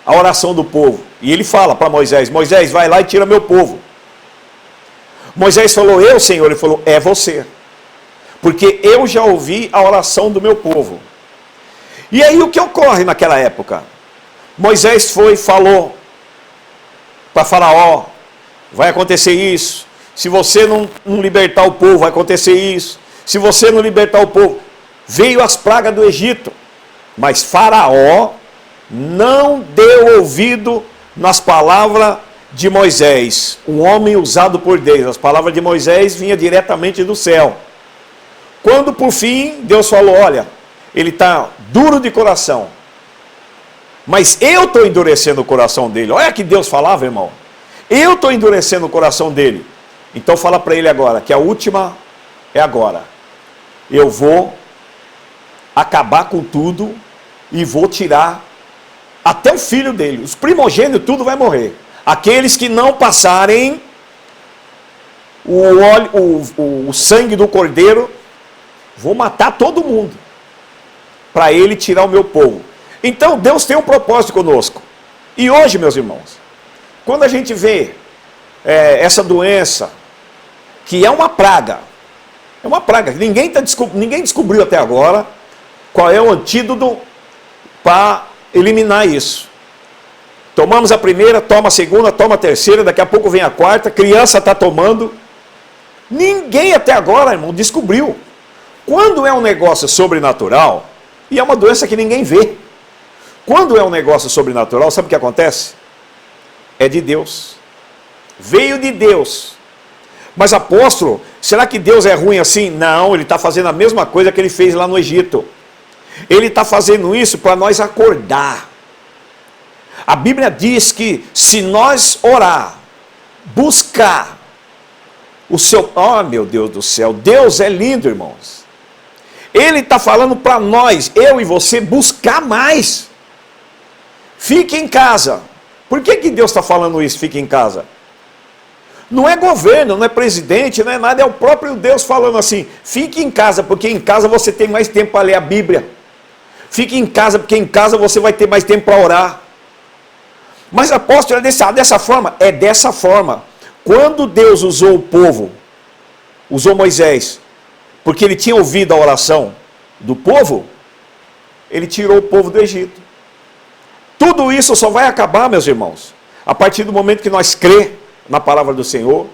a oração do povo. E ele fala para Moisés, Moisés, vai lá e tira meu povo. Moisés falou, eu, Senhor? Ele falou, é você. porque eu já ouvi a oração do meu povo. E aí o que ocorre naquela época? Moisés foi e falou para Faraó, vai acontecer isso, se você não libertar o povo, vai acontecer isso, se você não libertar o povo, veio as pragas do Egito, mas Faraó não deu ouvido nas palavras de Moisés, um homem usado por Deus. As palavras de Moisés vinham diretamente do céu. Quando por fim Deus falou, olha, ele está duro de coração, mas eu estou endurecendo o coração dele. Olha que Deus falava, irmão, eu estou endurecendo o coração dele. Então fala para ele agora, que a última é agora. Eu vou acabar com tudo e vou tirar até o filho dele, os primogênitos, tudo vai morrer. Aqueles que não passarem o sangue do cordeiro, vou matar todo mundo, para ele tirar o meu povo. Então Deus tem um propósito conosco. E hoje, meus irmãos, quando a gente vê essa doença, que é uma praga, ninguém descobriu até agora qual é o antídoto para eliminar isso. Tomamos a primeira, toma a segunda, toma a terceira, daqui a pouco vem a quarta, criança está tomando. Ninguém até agora, irmão, descobriu. Quando é um negócio sobrenatural, e é uma doença que ninguém vê, quando é um negócio sobrenatural, sabe o que acontece? É de Deus. Veio de Deus. Mas apóstolo, será que Deus é ruim assim? Não, ele está fazendo a mesma coisa que ele fez lá no Egito. Ele está fazendo isso para nós acordar. A Bíblia diz que se nós orar, buscar o seu... Oh, meu Deus do céu, Deus é lindo, irmãos. Ele está falando para nós, eu e você, buscar mais. Fique em casa. Por que Deus está falando isso, fique em casa? Não é governo, não é presidente, não é nada, é o próprio Deus falando assim, fique em casa, porque em casa você tem mais tempo para ler a Bíblia. Fique em casa, porque em casa você vai ter mais tempo para orar. Mas apóstolo, é dessa forma? É dessa forma. Quando Deus usou o povo, usou Moisés, porque ele tinha ouvido a oração do povo, ele tirou o povo do Egito. Tudo isso só vai acabar, meus irmãos, a partir do momento que nós crê na palavra do Senhor,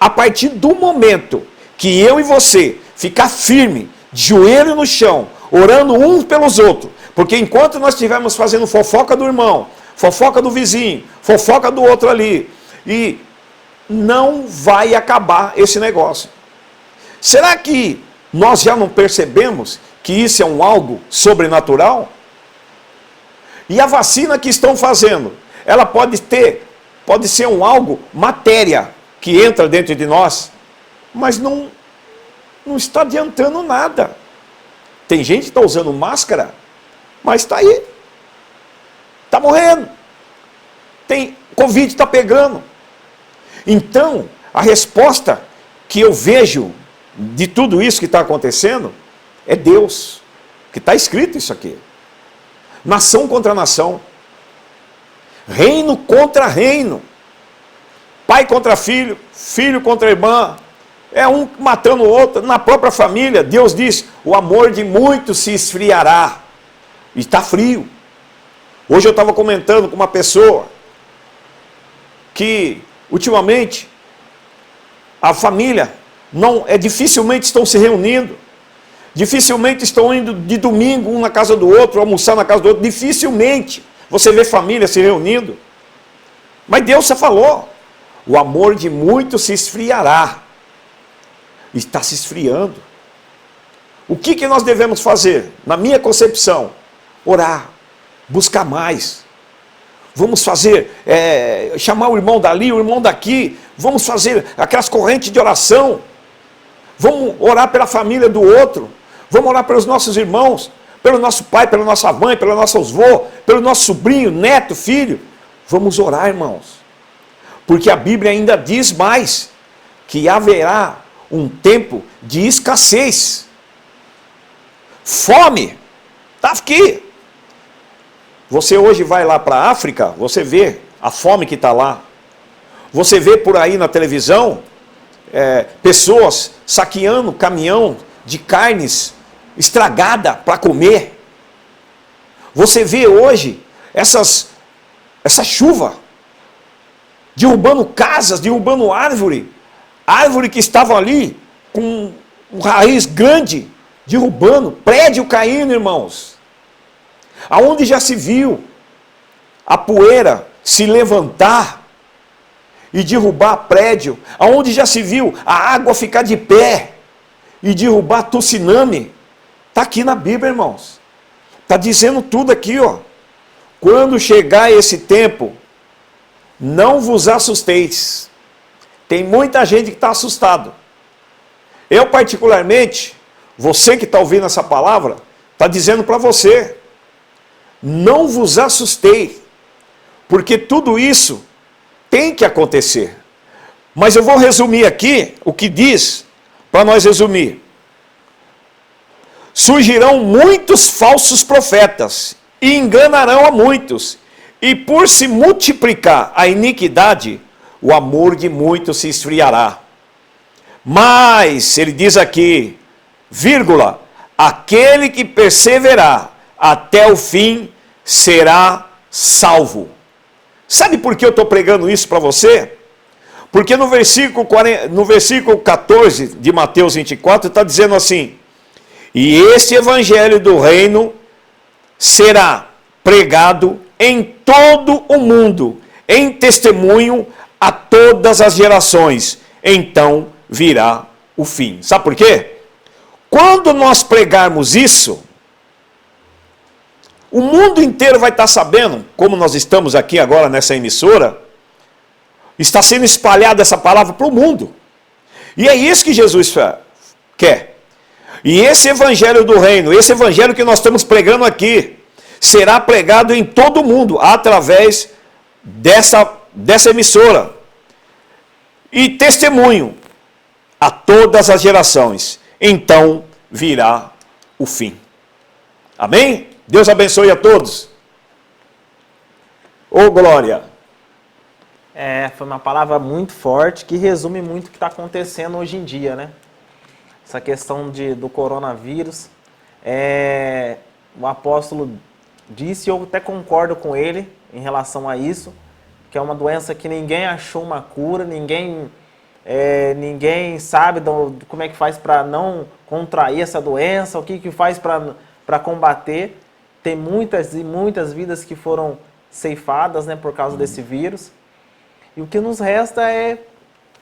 a partir do momento que eu e você ficar firme, de joelho no chão, orando uns pelos outros, porque enquanto nós estivermos fazendo fofoca do irmão, fofoca do vizinho, fofoca do outro ali, e não vai acabar esse negócio. Será que nós já não percebemos que isso é algo sobrenatural? E a vacina que estão fazendo, ela pode ser algo matéria que entra dentro de nós, mas não está adiantando nada. Tem gente que está usando máscara, mas está aí. Está morrendo. Covid está pegando. Então, a resposta que eu vejo de tudo isso que está acontecendo é Deus. Que está escrito isso aqui. Nação contra nação. Reino contra reino. Pai contra filho. Filho contra irmã. É um matando o outro. Na própria família, Deus diz, o amor de muitos se esfriará. E está frio. Hoje eu estava comentando com uma pessoa que, ultimamente, a família dificilmente estão se reunindo, dificilmente estão indo de domingo um na casa do outro, almoçar na casa do outro, dificilmente você vê família se reunindo. Mas Deus já falou, o amor de muitos se esfriará, está se esfriando. O que nós devemos fazer? Na minha concepção, orar, buscar mais. Vamos fazer, chamar o irmão dali, o irmão daqui. Vamos fazer aquelas correntes de oração. Vamos orar pela família do outro. Vamos orar pelos nossos irmãos, pelo nosso pai, pela nossa mãe, pelo nosso avô, pelo nosso sobrinho, neto, filho. Vamos orar, irmãos. Porque a Bíblia ainda diz mais, que haverá um tempo de escassez. Fome. Está aqui. Você hoje vai lá para a África, você vê a fome que está lá. Você vê por aí na televisão, pessoas saqueando caminhão de carnes estragada para comer. Você vê hoje essa chuva derrubando casas, derrubando árvore que estavam ali com raiz grande, derrubando, prédio caindo, irmãos. Aonde já se viu a poeira se levantar e derrubar prédio, aonde já se viu a água ficar de pé e derrubar tsunami, está aqui na Bíblia, irmãos. Está dizendo tudo aqui, ó. Quando chegar esse tempo, não vos assusteis. Tem muita gente que está assustado. Eu particularmente, você que está ouvindo essa palavra, está dizendo para você, não vos assustei, porque tudo isso tem que acontecer. Mas eu vou resumir aqui o que diz, para nós resumir. Surgirão muitos falsos profetas e enganarão a muitos. E por se multiplicar a iniquidade, o amor de muitos se esfriará. Mas, ele diz aqui, vírgula, aquele que perseverar até o fim será salvo. Sabe por que eu estou pregando isso para você? Porque no versículo 14 de Mateus 24 está dizendo assim, e este evangelho do reino será pregado em todo o mundo, em testemunho a todas as gerações, então virá o fim. Sabe por quê? Quando nós pregarmos isso, o mundo inteiro vai estar sabendo, como nós estamos aqui agora nessa emissora, está sendo espalhada essa palavra para o mundo. E é isso que Jesus quer. E esse evangelho do reino, esse evangelho que nós estamos pregando aqui, será pregado em todo o mundo, através dessa emissora. E testemunho a todas as gerações. Então virá o fim. Amém? Deus abençoe a todos. Ô glória! Foi uma palavra muito forte que resume muito o que está acontecendo hoje em dia, né? Essa questão do coronavírus. O apóstolo disse, e eu até concordo com ele em relação a isso, que é uma doença que ninguém achou uma cura, ninguém sabe como é que faz para não contrair essa doença, o que faz para combater. Tem muitas e muitas vidas que foram ceifadas, né, por causa desse vírus. E o que nos resta é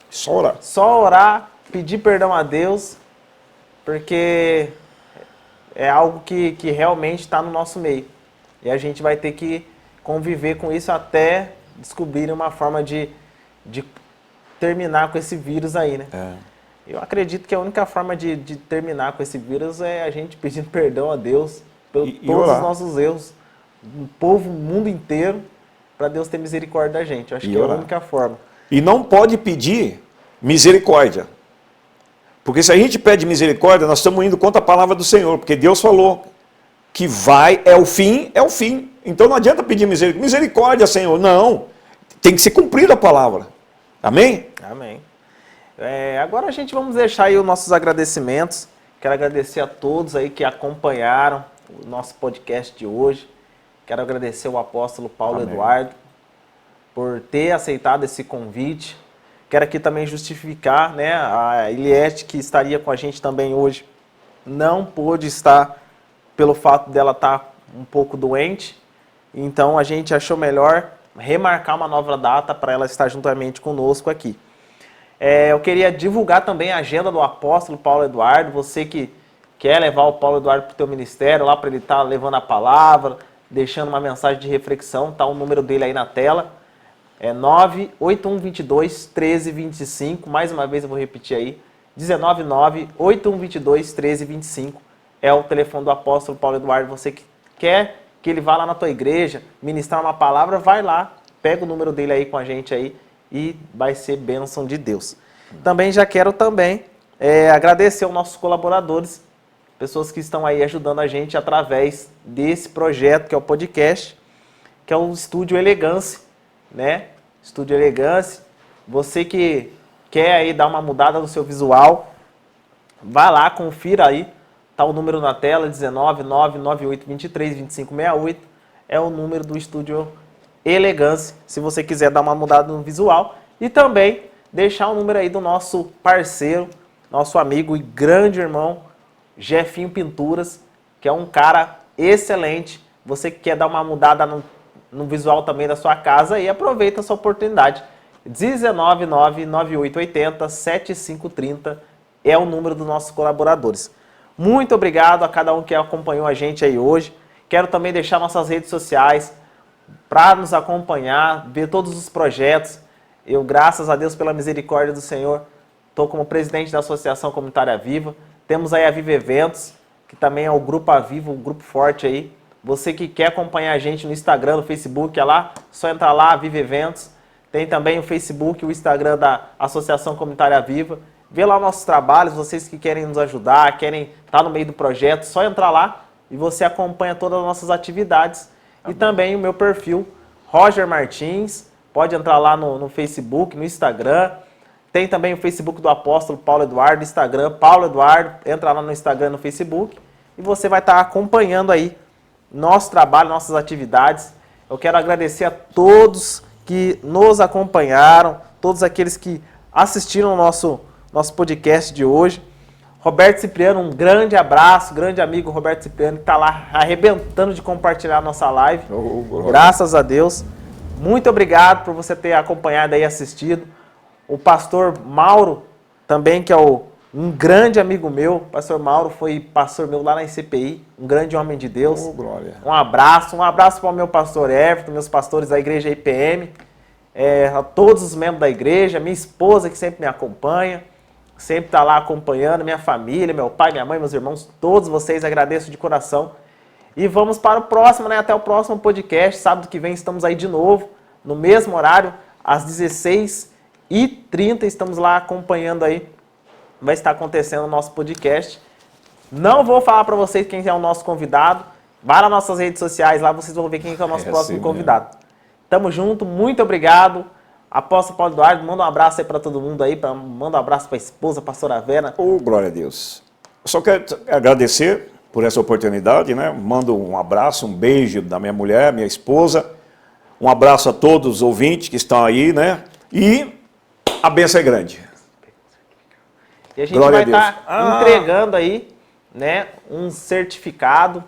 só orar, pedir perdão a Deus, porque é algo que realmente está no nosso meio. E a gente vai ter que conviver com isso até descobrir uma forma de terminar com esse vírus aí, né? Eu acredito que a única forma de terminar com esse vírus é a gente pedindo perdão a Deus por todos os nossos erros, o mundo inteiro, para Deus ter misericórdia da gente. Eu acho que é a única forma. E não pode pedir misericórdia. Porque se a gente pede misericórdia, nós estamos indo contra a palavra do Senhor, porque Deus falou que é o fim. Então não adianta pedir misericórdia, Senhor. Não, tem que ser cumprida a palavra. Amém? Amém. Agora vamos deixar aí os nossos agradecimentos. Quero agradecer a todos aí que acompanharam o nosso podcast de hoje. Quero agradecer ao apóstolo Paulo Eduardo por ter aceitado esse convite. Quero aqui também justificar, né, a Eliette, que estaria com a gente também hoje, não pôde estar pelo fato dela estar um pouco doente. Então a gente achou melhor remarcar uma nova data para ela estar juntamente conosco aqui. Eu queria divulgar também a agenda do apóstolo Paulo Eduardo. Você que quer levar o Paulo Eduardo para o teu ministério, lá para ele estar levando a palavra, deixando uma mensagem de reflexão, tá o número dele aí na tela. 98122-1325, mais uma vez eu vou repetir aí, 199-8122-1325 é o telefone do apóstolo Paulo Eduardo. Você que quer que ele vá lá na tua igreja, ministrar uma palavra, vai lá, pega o número dele aí com a gente aí e vai ser bênção de Deus. Também já quero agradecer aos nossos colaboradores, pessoas que estão aí ajudando a gente através desse projeto que é o podcast, que é o Estúdio Elegância, né? Estúdio Elegância. Você que quer aí dar uma mudada no seu visual, Vai lá, confira aí. Tá o número na tela, 19998232568. É o número do Estúdio Elegância, se você quiser dar uma mudada no visual. E também deixar o número aí do nosso parceiro, nosso amigo e grande irmão, Jefinho Pinturas, que é um cara excelente. Você que quer dar uma mudada no visual também da sua casa, e aproveita essa oportunidade. 19998807530 é o número dos nossos colaboradores. Muito obrigado a cada um que acompanhou a gente aí hoje. Quero também deixar nossas redes sociais para nos acompanhar, ver todos os projetos. Eu, graças a Deus, pela misericórdia do Senhor, estou como presidente da Associação Comunitária Viva. Temos aí a Viva Eventos, que também é o Grupo Aviva, um grupo forte aí. Você que quer acompanhar a gente no Instagram, no Facebook, é lá, só entrar lá, Viva Eventos. Tem também o Facebook, o Instagram da Associação Comunitária Viva. Vê lá nossos trabalhos, vocês que querem nos ajudar, querem estar no meio do projeto, só entrar lá e você acompanha todas as nossas atividades. E também o meu perfil, Roger Martins, pode entrar lá no Facebook, no Instagram. Tem também o Facebook do Apóstolo Paulo Eduardo, Instagram, Paulo Eduardo, entra lá no Instagram, no Facebook, e você vai estar acompanhando aí nosso trabalho, nossas atividades. Eu quero agradecer a todos que nos acompanharam, todos aqueles que assistiram ao nosso podcast de hoje. Roberto Cipriano, um grande abraço, grande amigo Roberto Cipriano, que está lá arrebentando de compartilhar a nossa live. Graças a Deus. Muito obrigado por você ter acompanhado e assistido. O pastor Mauro, também, que é um grande amigo meu. O pastor Mauro foi pastor meu lá na ICPI, um grande homem de Deus. Glória. Um abraço para o meu pastor Everton, meus pastores da igreja IPM, a todos os membros da igreja, minha esposa que sempre me acompanha, sempre está lá acompanhando, minha família, meu pai, minha mãe, meus irmãos, todos vocês, agradeço de coração. E vamos para o próximo, né? Até o próximo podcast. Sábado que vem estamos aí de novo, no mesmo horário, às 16h30. Estamos lá acompanhando aí. Vai estar acontecendo o nosso podcast. Não vou falar para vocês quem é o nosso convidado. Vai lá nas nossas redes sociais, lá vocês vão ver quem é o nosso próximo convidado. Tamo junto, muito obrigado. Apóstolo Paulo Eduardo, manda um abraço aí para todo mundo aí. Manda um abraço para a esposa, pastora Vera. Glória a Deus. Eu só quero agradecer por essa oportunidade, né? Mando um abraço, um beijo da minha mulher, minha esposa. Um abraço a todos os ouvintes que estão aí, né? E a bênção é grande. E a gente vai estar entregando aí, né, um certificado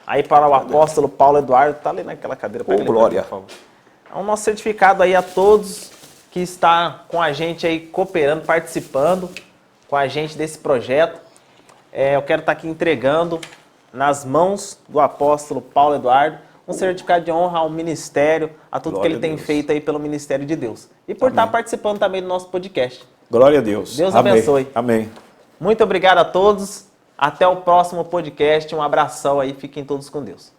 aí para o apóstolo Paulo Eduardo. Tá ali naquela cadeira. Glória. Por favor. É o nosso certificado aí a todos que estão com a gente aí cooperando, participando com a gente desse projeto. Eu quero estar aqui entregando nas mãos do apóstolo Paulo Eduardo um certificado de honra ao ministério, a tudo Glória que ele tem Deus. feito aí pelo Ministério de Deus. E por estar participando também do nosso podcast. Glória a Deus. Deus Amém. abençoe. Amém. Muito obrigado a todos. Até o próximo podcast. Um abração aí. Fiquem todos com Deus.